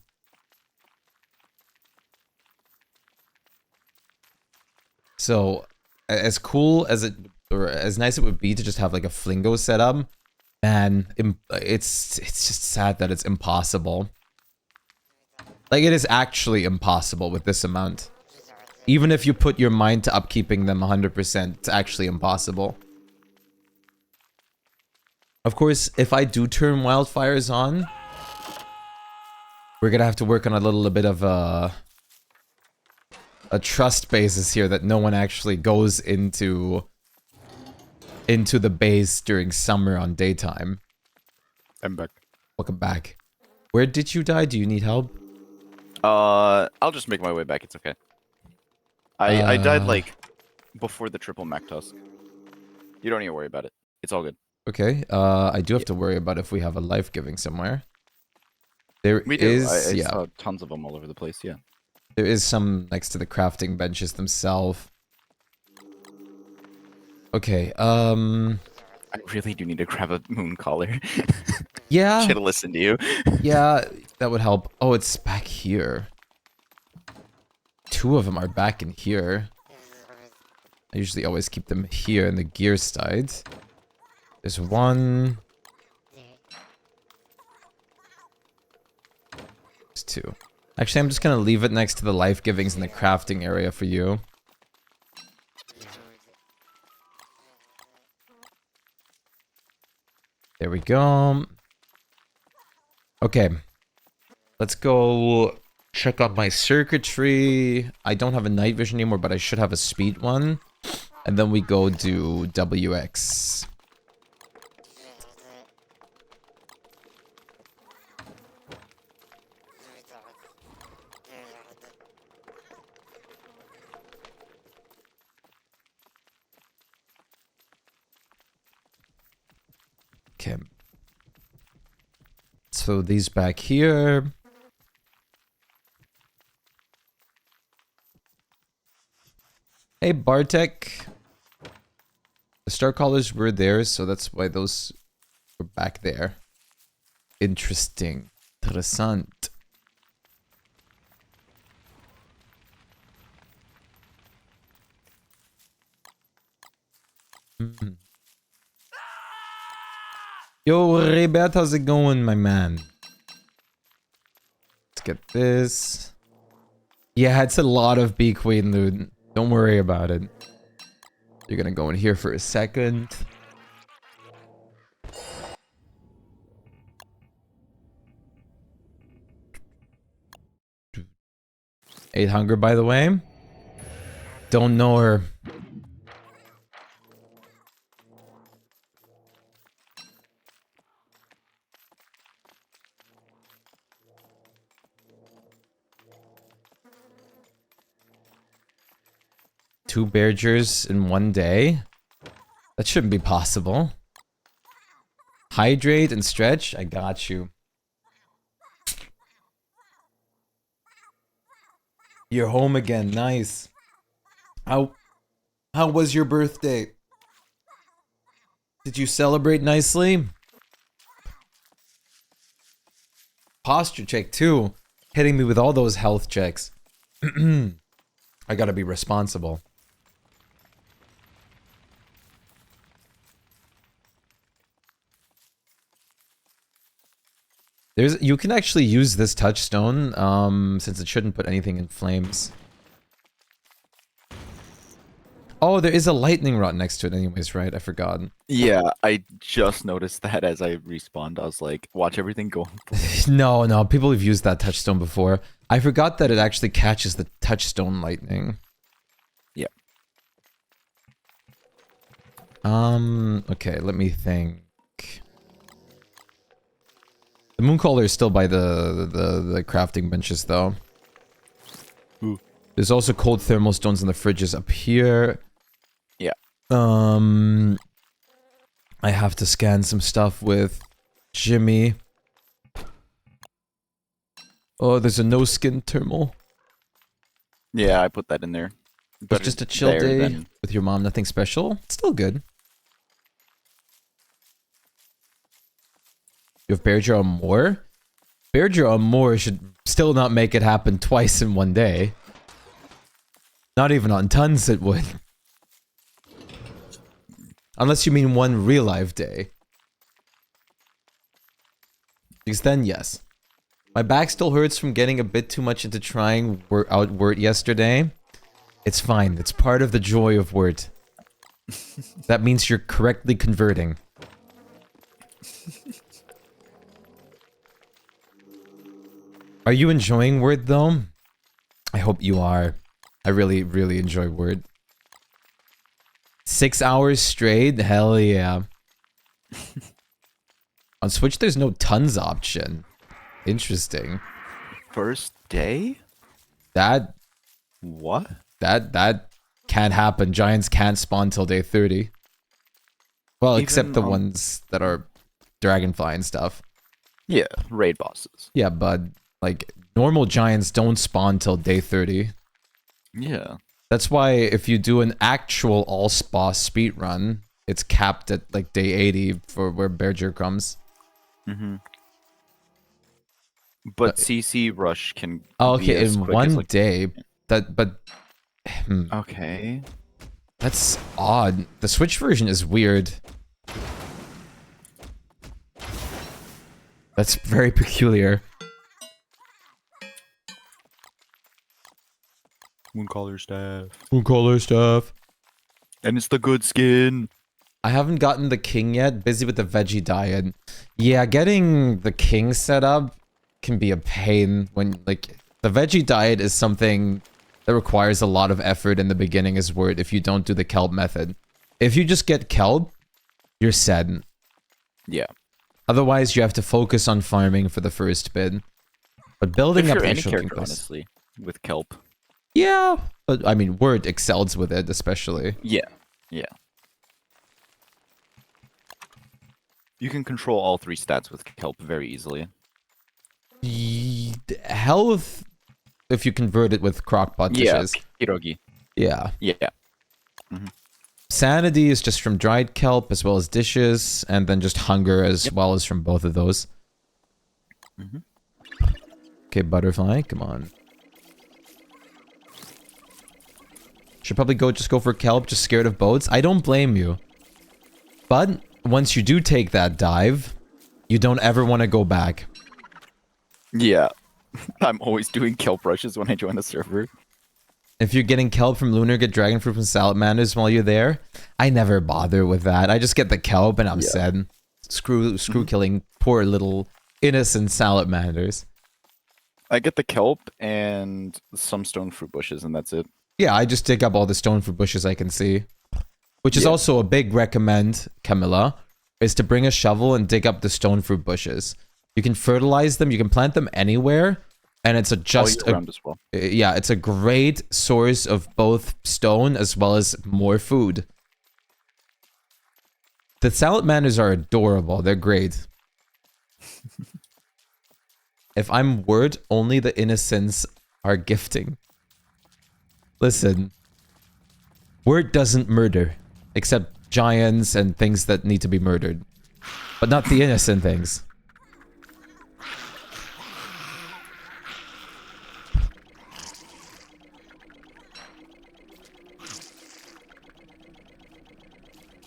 So, as cool as it, or as nice it would be to just have like a Flingo setup, man, it's just sad that it's impossible. Like, it is actually impossible with this amount. Even if you put your mind to upkeeping them 100%, it's actually impossible. Of course, if I do turn wildfires on, we're gonna have to work on a little bit of a trust basis here that no one actually goes into the base during summer on daytime. I'm back. Welcome back. Where did you die? Do you need help? I'll just make my way back. It's okay. I died like before the triple Mac Tusk. You don't need to worry about it. It's all good. Okay. I do have to worry about if we have a life giving somewhere. There We do. is, I yeah. saw tons of them all over the place. Yeah. There is some next to the crafting benches themselves. Okay. I really do need to grab a moon collar. Yeah. Should have listened to you. Yeah, that would help. Oh, it's back here. Two of them are back in here. I usually always keep them here in the gear side. There's one. There's two. Actually, I'm just gonna leave it next to the life givings in the crafting area for you. There we go. Okay. Let's go check out my circuitry. I don't have a night vision anymore, but I should have a speed one. And then we go do WX. Okay. So these back here. Hey, Bartek. The star collars were there, so that's why those were back there. Interesting. Interessant. Mm. Yo, Rebert, how's it going, my man? Let's get this. Yeah, it's a lot of bee queen loot. Don't worry about it. You're gonna go in here for a second. Eight hunger, by the way. Don't know her. Two Bergers in one day? That shouldn't be possible. Hydrate and stretch? I got you. You're home again. Nice. How was your birthday? Did you celebrate nicely? Posture check too. Hitting me with all those health checks. I gotta be responsible. You can actually use this touchstone, since it shouldn't put anything in flames. Oh, there is a lightning rod next to it anyways, right? I forgot. Yeah, I just noticed that as I respawned. I was like, watch everything go. No, people have used that touchstone before. I forgot that it actually catches the touchstone lightning. Yeah. Okay, let me think. The Mooncaller is still by the crafting benches, though. Ooh. There's also cold thermal stones in the fridges up here. Yeah. I have to scan some stuff with Jimmy. Oh, there's a no-skin thermal. Yeah, I put that in there. It's just a chill day with your mom, nothing special. It's still good. You have Bear Jaw more? Bear Jaw more should still not make it happen twice in one day. Not even on tons it would. Unless you mean one real life day. Because then, yes. My back still hurts from getting a bit too much into trying out Word yesterday. It's fine. It's part of the joy of Word. That means you're correctly converting. Are you enjoying Word, though? I hope you are. I really, really enjoy Word. 6 hours straight? Hell yeah. On Switch, there's no tons option. Interesting. First day? That What? That can't happen. Giants can't spawn till day 30. Well, Even except the ones that are Dragonfly and stuff. Yeah, raid bosses. Yeah, but like normal giants don't spawn till day 30. Yeah. That's why if you do an actual all-boss speed run, it's capped at like day 80 for where Berger comes. Mm-hmm. But CC Rush can Oh, be okay, as in quick one as, like, day. Okay. That's odd. The Switch version is weird. That's very peculiar. Mooncaller staff. Mooncaller stuff. And it's the good skin. I haven't gotten the king yet. Busy with the veggie diet. Yeah, getting the king set up can be a pain when, like, The veggie diet is something that requires a lot of effort in the beginning as word if you don't do the kelp method. If you just get kelp, you're set. Yeah. Otherwise, you have to focus on farming for the first bit. But building If up you're the any actual character, class. honestly, with kelp. Yeah, but I mean, word excels with it, especially. Yeah. Yeah. You can control all 3 stats with kelp very easily. Health, if you convert it with crockpot Yeah, dishes. pierogi. Yeah. Yeah. Sanity is just from dried kelp as well as dishes, and then just hunger as well as from both of those. Okay, butterfly, come on. Should probably just go for kelp, just scared of boats. I don't blame you. But once you do take that dive, you don't ever want to go back. Yeah. I'm always doing kelp rushes when I join a server. If you're getting kelp from Lunar, get dragon fruit from salamanders while you're there. I never bother with that. I just get the kelp and I'm set. Screw killing poor little innocent salamanders. I get the kelp and some stone fruit bushes, and that's it. Yeah, I just dig up all the stone fruit bushes I can see. Which is also a big recommend, Camilla, is to bring a shovel and dig up the stone fruit bushes. You can fertilize them, you can plant them anywhere, and it's around as well. Yeah, it's a great source of both stone as well as more food. The salamanders are adorable, they're great. If I'm word, only the innocents are gifting. Listen, word doesn't murder. Except giants and things that need to be murdered. But not the innocent things.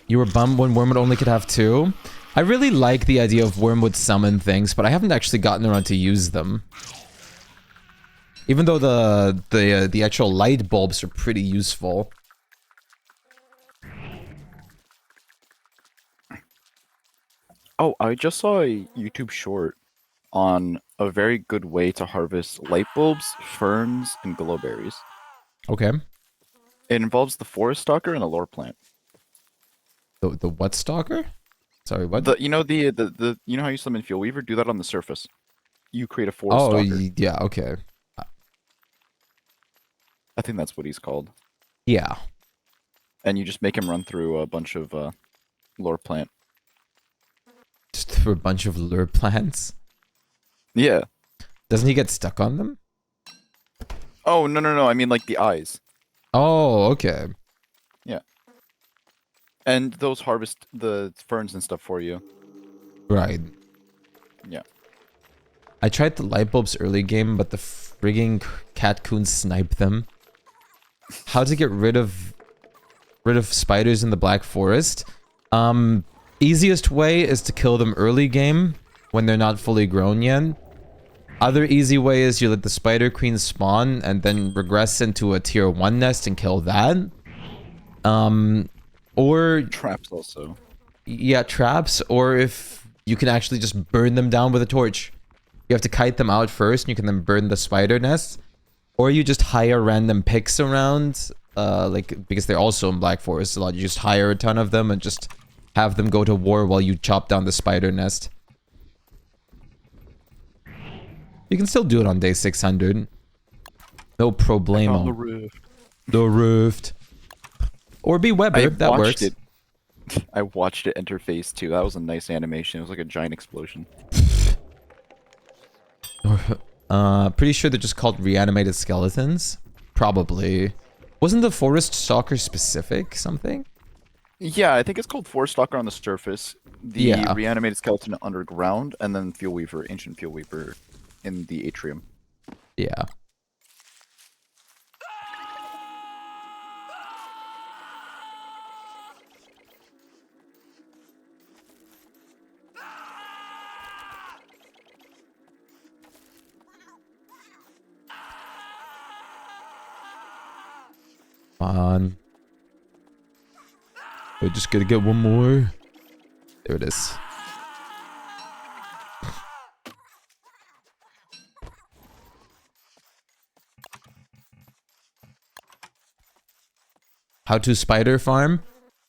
You were bummed when Wormwood only could have 2? I really like the idea of Wormwood summon things, but I haven't actually gotten around to use them. Even though the actual light bulbs are pretty useful. Oh, I just saw a YouTube short on a very good way to harvest light bulbs, ferns, and glowberries. Okay. It involves the forest stalker and a lore plant. The what stalker? Sorry, what? You know you know how you summon Fuel Weaver? Do that on the surface. You create a forest Oh, stalker. yeah, okay. I think that's what he's called. Yeah. And you just make him run through a bunch of lore plant. Just through a bunch of lure plants. Yeah. Doesn't he get stuck on them? Oh, no. I mean, like, the eyes. Oh, okay. Yeah. And those harvest the ferns and stuff for you. Right. Yeah. I tried the light bulbs early game, but the frigging catcoons sniped them. How to get rid of spiders in the Black Forest? Easiest way is to kill them early game when they're not fully grown yet. Other easy way is you let the spider queen spawn and then regress into a tier 1 nest and kill that. Or Traps also. yeah, traps, or if you can actually just burn them down with a torch. You have to kite them out first and you can then burn the spider nests. Or you just hire random picks around, like, because they're also in Black Forest a lot. You just hire a ton of them and just have them go to war while you chop down the spider nest. You can still do it on day 600. No problemo. the rift. The rift. Or be Weber, that works. I watched it interface too. That was a nice animation. It was like a giant explosion. Pretty sure they're just called reanimated skeletons. Probably. Wasn't the forest stalker specific something? Yeah, I think it's called Forest Stalker on the surface, the Yeah. reanimated skeleton underground, and then Fuel Weaver, Ancient Fuel Weaver in the atrium. Yeah. Come on. We're just gonna get one more. There it is. how to spider farm.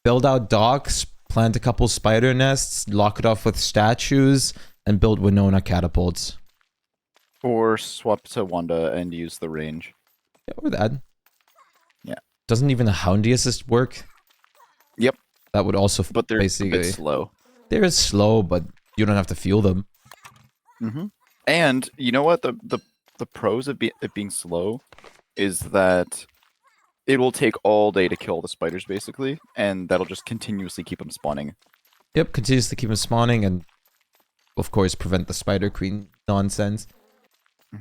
Build out docks, plant a couple spider nests, lock it off with statues, and build Winona catapults. Or swap to Wanda and use the range. Yeah, or that. Yeah. Doesn't even a Houndy Assist work? Yep. That would also But they're basically... a bit slow. They're slow, but you don't have to fuel them. Mm-hmm. And you know what? The pros of it being slow is that it will take all day to kill the spiders, basically, and that'll just continuously keep them spawning. Yep, continues to keep them spawning and, of course, prevent the spider queen nonsense.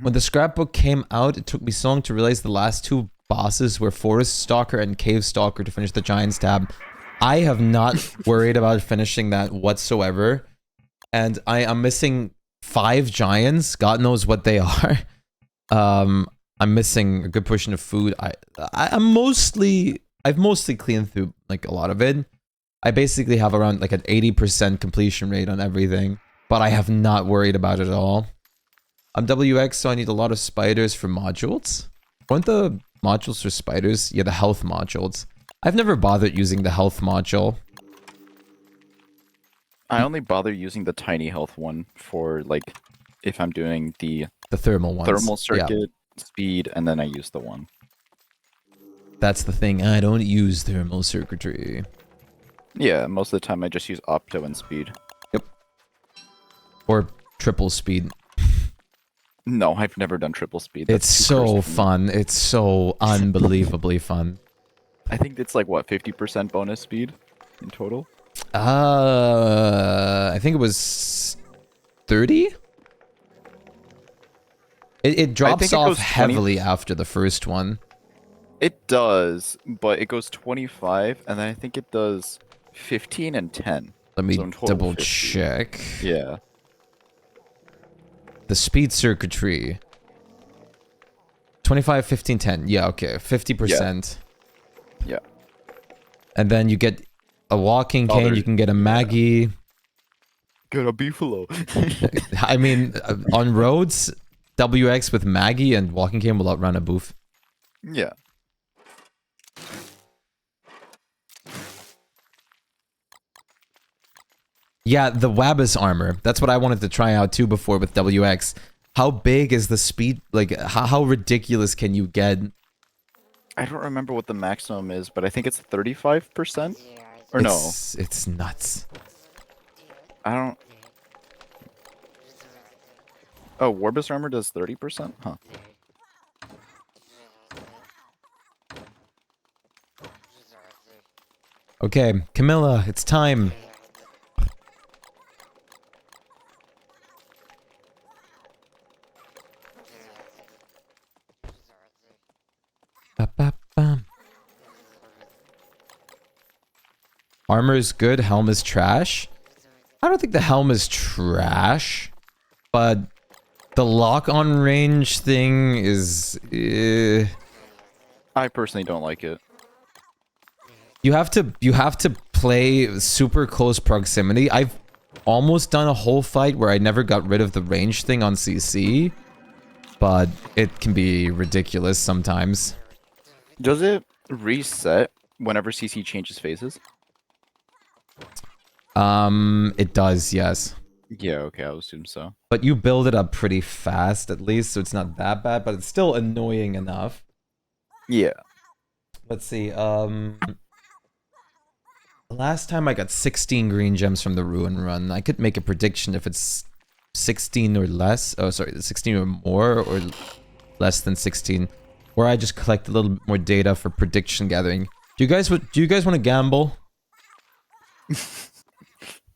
When the scrapbook came out, it took me so long to realize the last two bosses were Forest Stalker and Cave Stalker to finish the Giant's Tab. I have not worried about finishing that whatsoever. And I am missing 5 giants. God knows what they are. I'm missing a good portion of food. I've mostly cleaned through like a lot of it. I basically have around like an 80% completion rate on everything. But I have not worried about it at all. I'm WX, so I need a lot of spiders for modules. Weren't the modules for spiders? Yeah, the health modules. I've never bothered using the health module. I only bother using the tiny health one for, like, if I'm doing the thermal ones. thermal circuit, Yeah. speed, and then I use the one. That's the thing. I don't use thermal circuitry. Yeah, most of the time I just use opto and speed. Yep. Or triple speed. No, I've never done triple speed. It's so fun. It's so unbelievably fun. I think it's like, what, 50% bonus speed in total? I think it was 30? It drops off heavily after the first one. It does, but it goes 25, and then I think it does 15 and 10. Let me So in total, double 50. check. Yeah. The speed circuitry. 25, 15, 10. Yeah, okay. 50%. Yeah. And then you get a walking cane, you can get a Maggie. Get a beefalo. I mean, on roads, WX with Maggie and walking cane will outrun a booth. Yeah. Yeah, the Wabbis armor. That's what I wanted to try out too before with WX. How big is the speed? Like, how ridiculous can you get? I don't remember what the maximum is, but I think it's 35%? Or It's nuts. I don't... Oh, Warbus armor does 30%? Huh. Okay, Camilla, it's time. Ba-ba-bum. Armor is good, helm is trash. I don't think the helm is trash, but the lock-on range thing is... I personally don't like it. You have to play super close proximity. I've almost done a whole fight where I never got rid of the range thing on CC, but it can be ridiculous sometimes. Does it reset whenever CC changes phases? It does, yes. Yeah, okay, I would assume so. But you build it up pretty fast at least, so it's not that bad, but it's still annoying enough. Yeah. Let's see, last time I got 16 green gems from the Ruin Run. I could make a prediction if it's 16 or less. Oh, sorry, 16 or more, or less than 16. Or I just collect a little bit more data for prediction gathering. Do you guys want to gamble?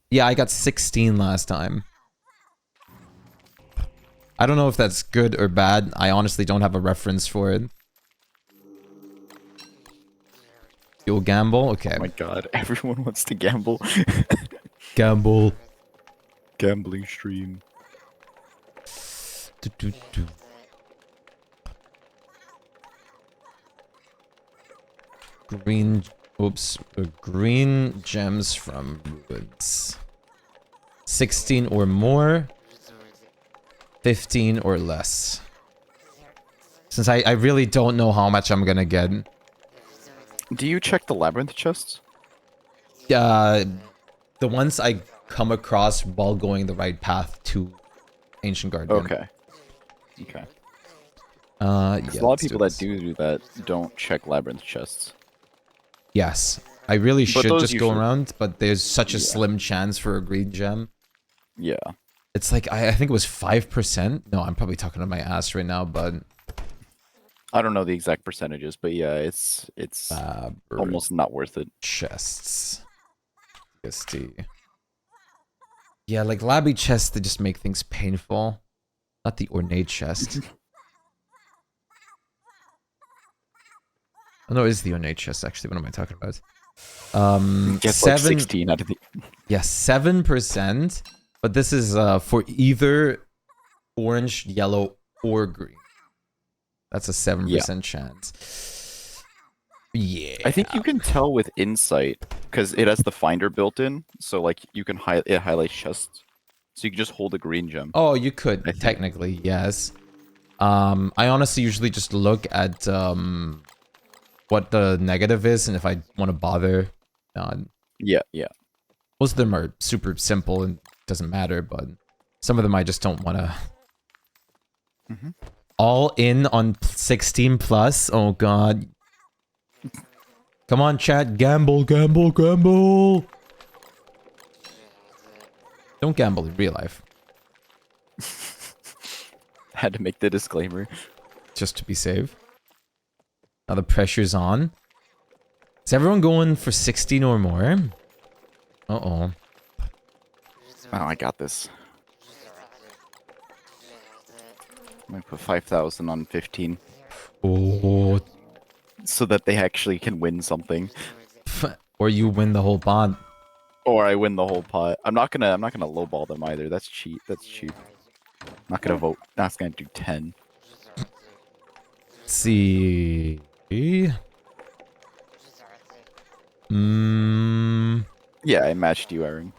Yeah, I got 16 last time. I don't know if that's good or bad. I honestly don't have a reference for it. You'll gamble? Okay. Oh my god, everyone wants to gamble. Gamble. Gambling stream. Do. Green... Oops. Green gems from Ruins. 16 or more. 15 or less. Since I really don't know how much I'm gonna get. Do you check the labyrinth chests? The ones I come across while going the right path to Ancient Guardian. Okay. Okay. 'Cause Yeah, a lot of let's people that do that don't check labyrinth chests. Yes. I really But should those just go usually, around, but there's such a yeah, slim chance for a green gem. yeah. It's like, I think it was 5%. No, I'm probably talking to my ass right now, but... I don't know the exact percentages, but yeah, it's almost not worth it. Chests. TST. Yeah, like labby chests, they just make things painful. Not the ornate chest. Oh, no, it is the ornate chest, actually. What am I talking about? Gets like 16 out of the. Yeah, 7%. But this is for either orange, yellow, or green. That's a 7% chance. Yeah. I think you can tell with insight because it has the finder built in, so like you can it highlights chests, so you can just hold a green gem. Oh, you could I think. technically, yes. I honestly usually just look at what the negative is, and if I want to bother, Yeah, yeah. most of them are super simple and doesn't matter, but some of them I just don't want to. All in on 16 plus. Oh god. Come on, chat. Gamble, gamble, gamble. Don't gamble in real life. Had to make the disclaimer. Just to be safe. Now the pressure's on. Is everyone going for 16 or more? Uh-oh. Oh, I got this. I'm gonna put 5,000 on 15. Oh. So that they actually can win something. Or you win the whole pot. Or I win the whole pot. I'm not gonna lowball them either. That's cheap. That's cheap. I'm not gonna vote. Not gonna do 10. Let's see. Yeah, I matched you, Aaron.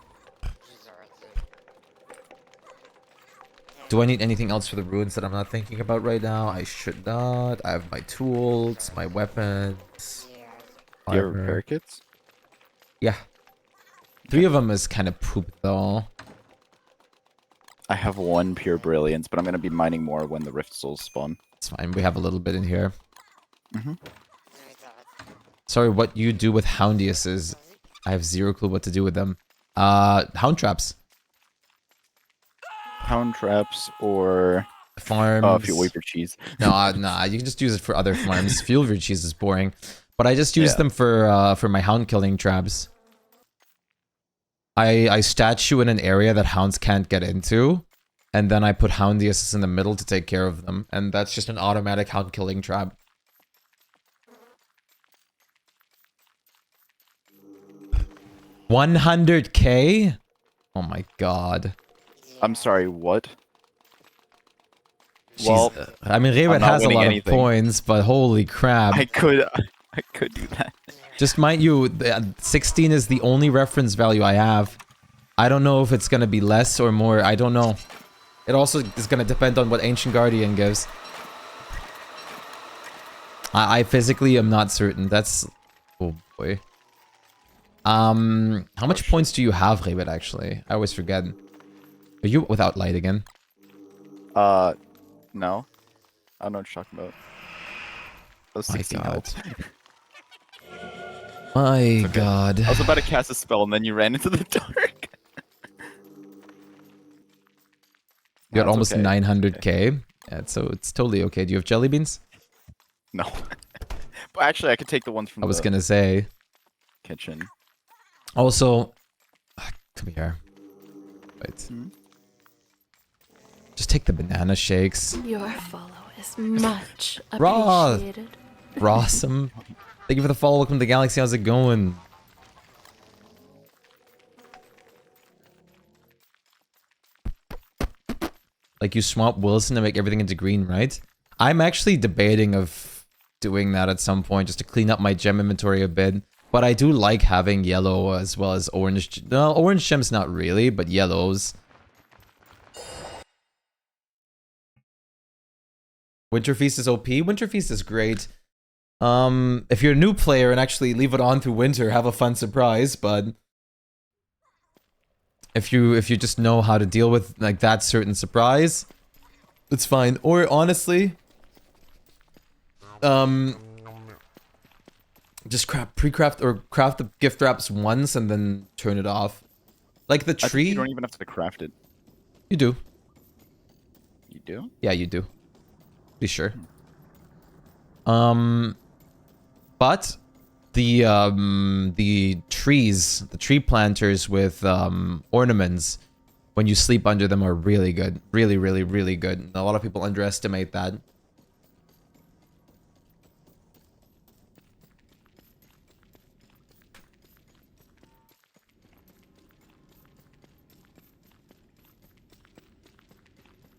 Do I need anything else for the ruins that I'm not thinking about right now? I should not. I have my tools, my weapons. Do you have repair kits? Yeah. 3 of them is kind of poop, though. I have 1 pure brilliance, but I'm gonna be mining more when the rift souls spawn. It's fine. We have a little bit in here. Sorry, what you do with Houndiuses, I have 0 clue what to do with them. Hound traps. Hound traps or Farms. fuel weaver cheese. No, nah, you can just use it for other farms. Fuel weaver cheese is boring. But I just use them for my hound killing traps. I statue in an area that hounds can't get into, and then I put Houndiuses in the middle to take care of them, and that's just an automatic hound killing trap. $100K? Oh my god. I'm sorry, what? She's, Well, I mean, Rebet has a lot of points, but holy crap. I could do that. Just mind you, 16 is the only reference value I have. I don't know if it's gonna be less or more. I don't know. It also is gonna depend on what Ancient Guardian gives. I physically am not certain. That's... Oh boy. How much points do you have, Rebet, actually? I always forget. Are you without light again? No. I don't know what you're talking about. Those 16 God. helps. My god. I was about to cast a spell and then you ran into the dark. You got almost okay. 900K. Yeah, so it's totally okay. Do you have jelly beans? No. But actually, I could take the ones from I was the gonna say. kitchen. Also, come here. Wait. Just take the banana shakes. Your follow is much Raw. appreciated. Rawsome. Thank you for the follow. Welcome to the galaxy. How's it going? Like you swap Wilson to make everything into green, right? I'm actually debating of doing that at some point just to clean up my gem inventory a bit. But I do like having yellow as well as orange. No, orange gems not really, but yellows. Winter Feast is OP. Winter Feast is great. If you're a new player and actually leave it on through winter, have a fun surprise, but if you just know how to deal with like that certain surprise, it's fine. Or honestly, just pre-craft or craft the gift wraps once and then turn it off. Like the I think tree. you don't even have to craft it. You do. You do? Yeah, you do. Be sure. But the trees, the tree planters with ornaments, when you sleep under them are really good. Really, really, really good. And a lot of people underestimate that.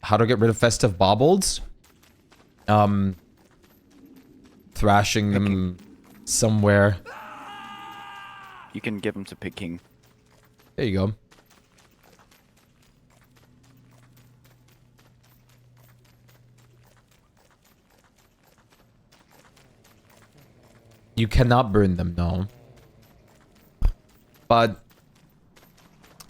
How to get rid of festive baubles? Thrashing them somewhere. You can give them to picking. There you go. You cannot burn them, no. But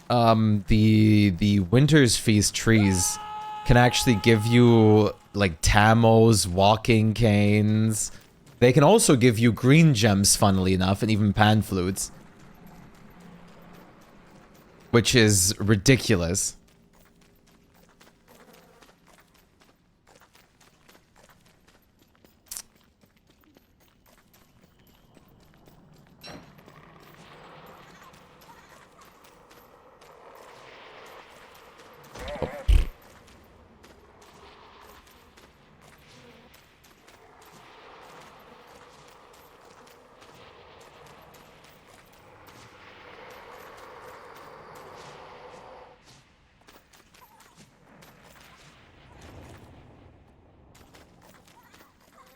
the Winter's Feast trees can actually give you like tamos, walking canes. They can also give you green gems, funnily enough, and even pan flutes. Which is ridiculous.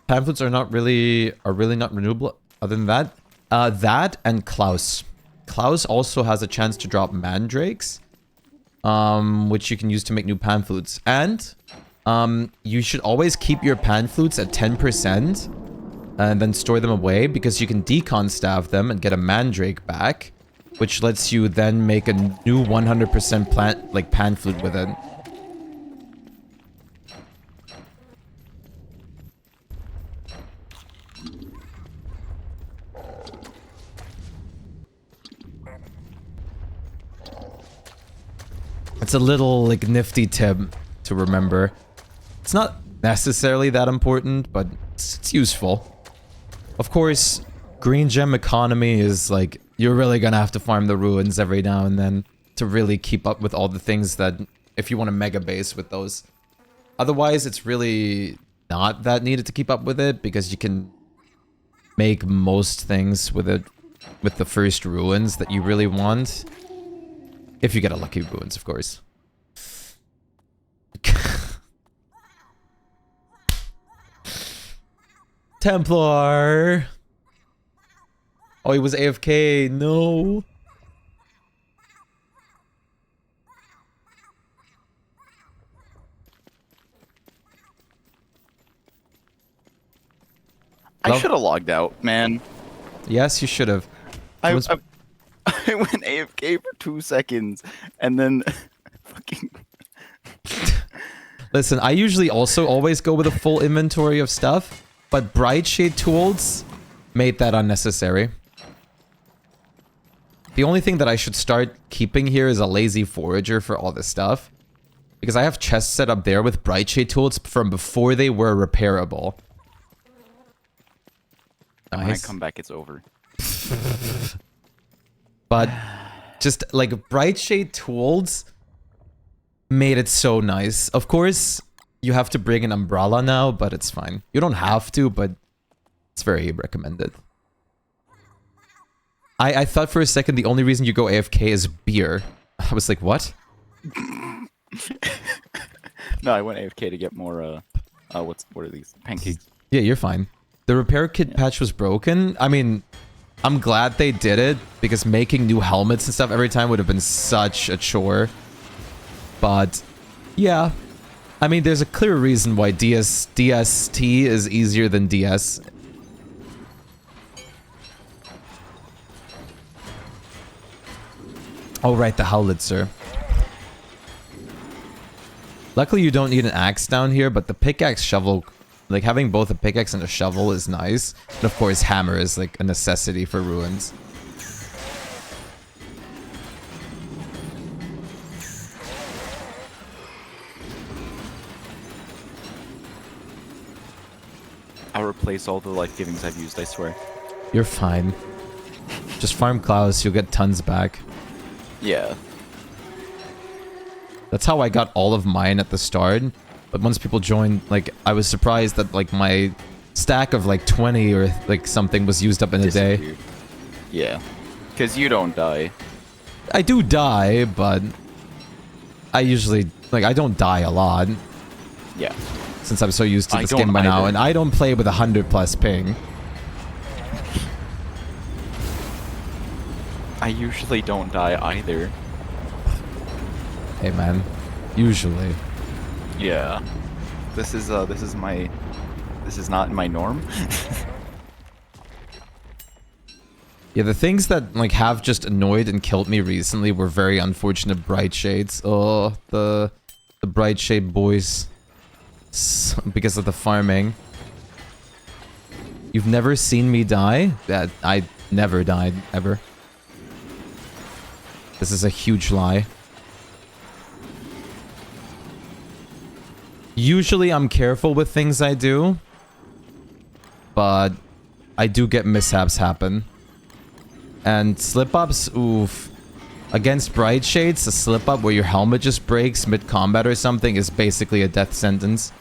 Pamphlets are really not renewable. Other than that, that and Klaus. Klaus also has a chance to drop mandrakes, which you can use to make new pan flutes. And you should always keep your pan flutes at 10% and then store them away because you can decon staff them and get a mandrake back, which lets you then make a new 100% plant like pan flute with it. It's a little, like, nifty tip to remember. It's not necessarily that important, but it's useful. Of course, green gem economy is, like, you're really gonna have to farm the ruins every now and then to really keep up with all the things that, if you want a mega base with those. Otherwise, it's really not that needed to keep up with it, because you can make most things with it, with the first ruins that you really want. If you get a lucky ruins, of course. Templar! Oh, he was AFK. No. I should have logged out, man. Yes, you should have. I went AFK for 2 seconds, and then fucking... Listen, I usually also always go with a full inventory of stuff, but Brightshade tools made that unnecessary. The only thing that I should start keeping here is a lazy forager for all this stuff. Because I have chests set up there with Brightshade tools from before they were repairable. When I come back, it's over. But just like Brightshade tools made it so nice. Of course, you have to bring an umbrella now, but it's fine. You don't have to, but it's very recommended. I thought for a second the only reason you go AFK is beer. I was like, what? No, I went AFK to get more, what are these? Pancakes. Yeah, you're fine. The repair kit patch was broken. I mean, I'm glad they did it, because making new helmets and stuff every time would have been such a chore. But, yeah. I mean, there's a clear reason why DST is easier than DS. Oh, right, the Howlitzer. Luckily, you don't need an axe down here, but the pickaxe shovel... Like, having both a pickaxe and a shovel is nice. And of course, hammer is, like, a necessity for ruins. I'll replace all the life givings I've used, I swear. You're fine. Just farm Klaus, you'll get tons back. Yeah. That's how I got all of mine at the start. But once people joined, like, I was surprised that, like, my stack of, like, 20 or, like, something was used up in a day. Yeah. Because you don't die. I do die, but I usually, like, I don't die a lot. Yeah. Since I'm so used to this don't game by now, either. and I don't play with 100+ ping. I usually don't die either. Hey man, usually. Yeah. This is not my norm. Yeah, the things that like have just annoyed and killed me recently were very unfortunate bright shades. Oh, the bright shade boys. Because of the farming. You've never seen me die? That I never died ever. This is a huge lie. Usually I'm careful with things I do, but I do get mishaps happen. And slip-ups, oof. Against Bright Shades, a slip-up where your helmet just breaks mid-combat or something is basically a death sentence.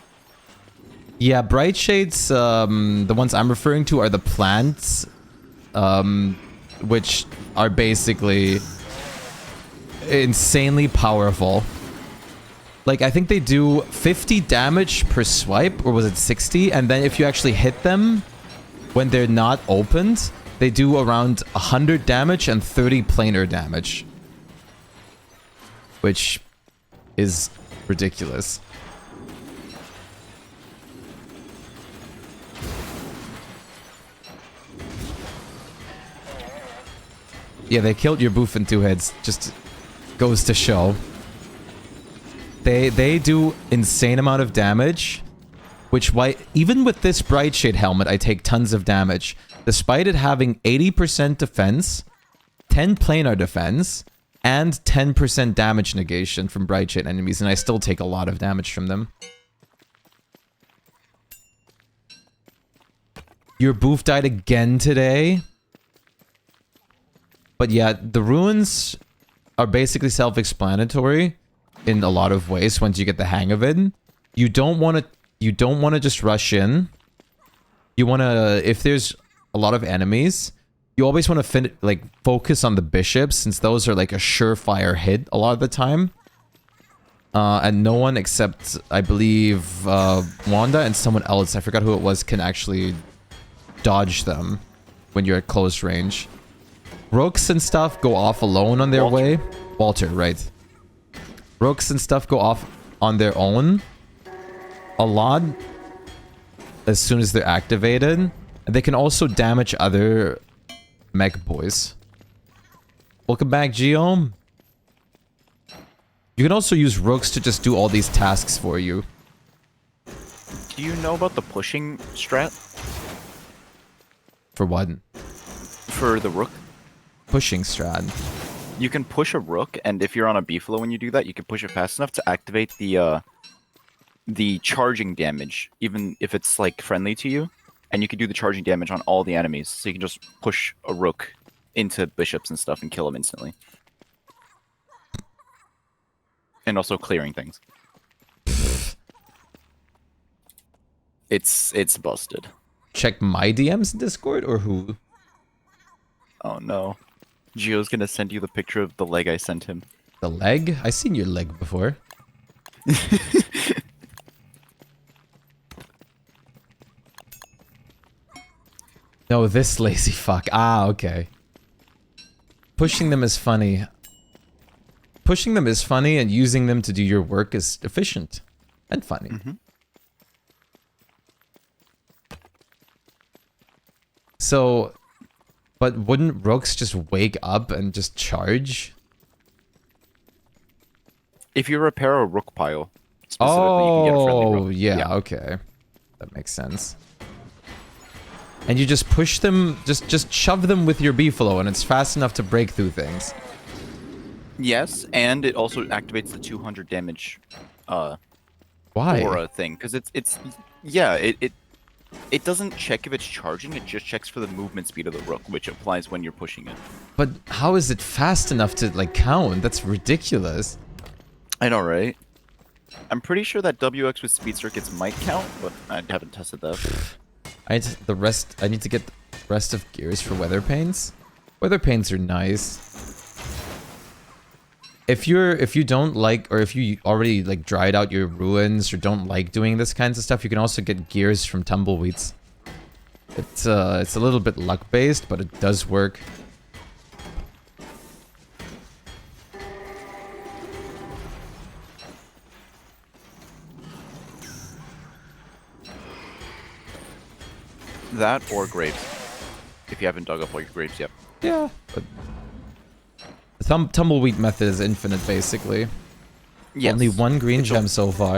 Yeah, Bright Shades, the ones I'm referring to are the plants, which are basically insanely powerful. Like, I think they do 50 damage per swipe, or was it 60? And then if you actually hit them when they're not opened, they do around 100 damage and 30 planar damage. Which is ridiculous. Yeah, they killed your boof in 2 hits. Just goes to show. They do insane amount of damage, which why even with this Bright Shade helmet, I take tons of damage. Despite it having 80% defense, 10 planar defense, and 10% damage negation from Bright Shade enemies, and I still take a lot of damage from them. Your boof died again today? But yeah, the ruins are basically self-explanatory in a lot of ways once you get the hang of it. You don't want to just rush in. You want to, if there's a lot of enemies, you always want to focus on the bishops, since those are like a surefire hit a lot of the time. And no one except, I believe, Wanda and someone else, I forgot who it was, can actually dodge them when you're at close range. Rooks and stuff go off alone on their way. Walter, right. Rooks and stuff go off on their own a lot as soon as they're activated. And they can also damage other mech boys. Welcome back, Geom. You can also use rooks to just do all these tasks for you. Do you know about the pushing strat? For what? For the rook? Pushing strat. You can push a rook, and if you're on a beefalo when you do that, you can push it fast enough to activate the charging damage, even if it's like friendly to you. And you can do the charging damage on all the enemies, so you can just push a rook into bishops and stuff and kill them instantly. And also clearing things. It's busted. Check my DMs in Discord, or who? Oh no. Gio's gonna send you the picture of the leg I sent him. The leg? I seen your leg before. No, this lazy fuck. Ah, okay. Pushing them is funny. Pushing them is funny, and using them to do your work is efficient. And funny. Mm-hmm. So... But wouldn't rooks just wake up and just charge? If you repair a rook pile, specifically, you can get a friendly Oh, rook. yeah, okay. That makes sense. And you just push them, just shove them with your beefalo, and it's fast enough to break through things. Yes, and it also activates the 200 damage Why? aura thing, because it doesn't check if it's charging, it just checks for the movement speed of the rook, which applies when you're pushing it. But how is it fast enough to, like, count? That's ridiculous. I know, right? I'm pretty sure that WX with speed circuits might count, but I haven't tested that. I need to get the rest of gears for weather panes. Weather panes are nice. If you don't like, or if you already like dried out your ruins or don't like doing this kinds of stuff, you can also get gears from tumbleweeds. It's a little bit luck based, but it does work. That or grapes, if you haven't dug up all your grapes yet. Yeah, but the tumbleweed method is infinite basically. Yes. Only one green It's gem so far.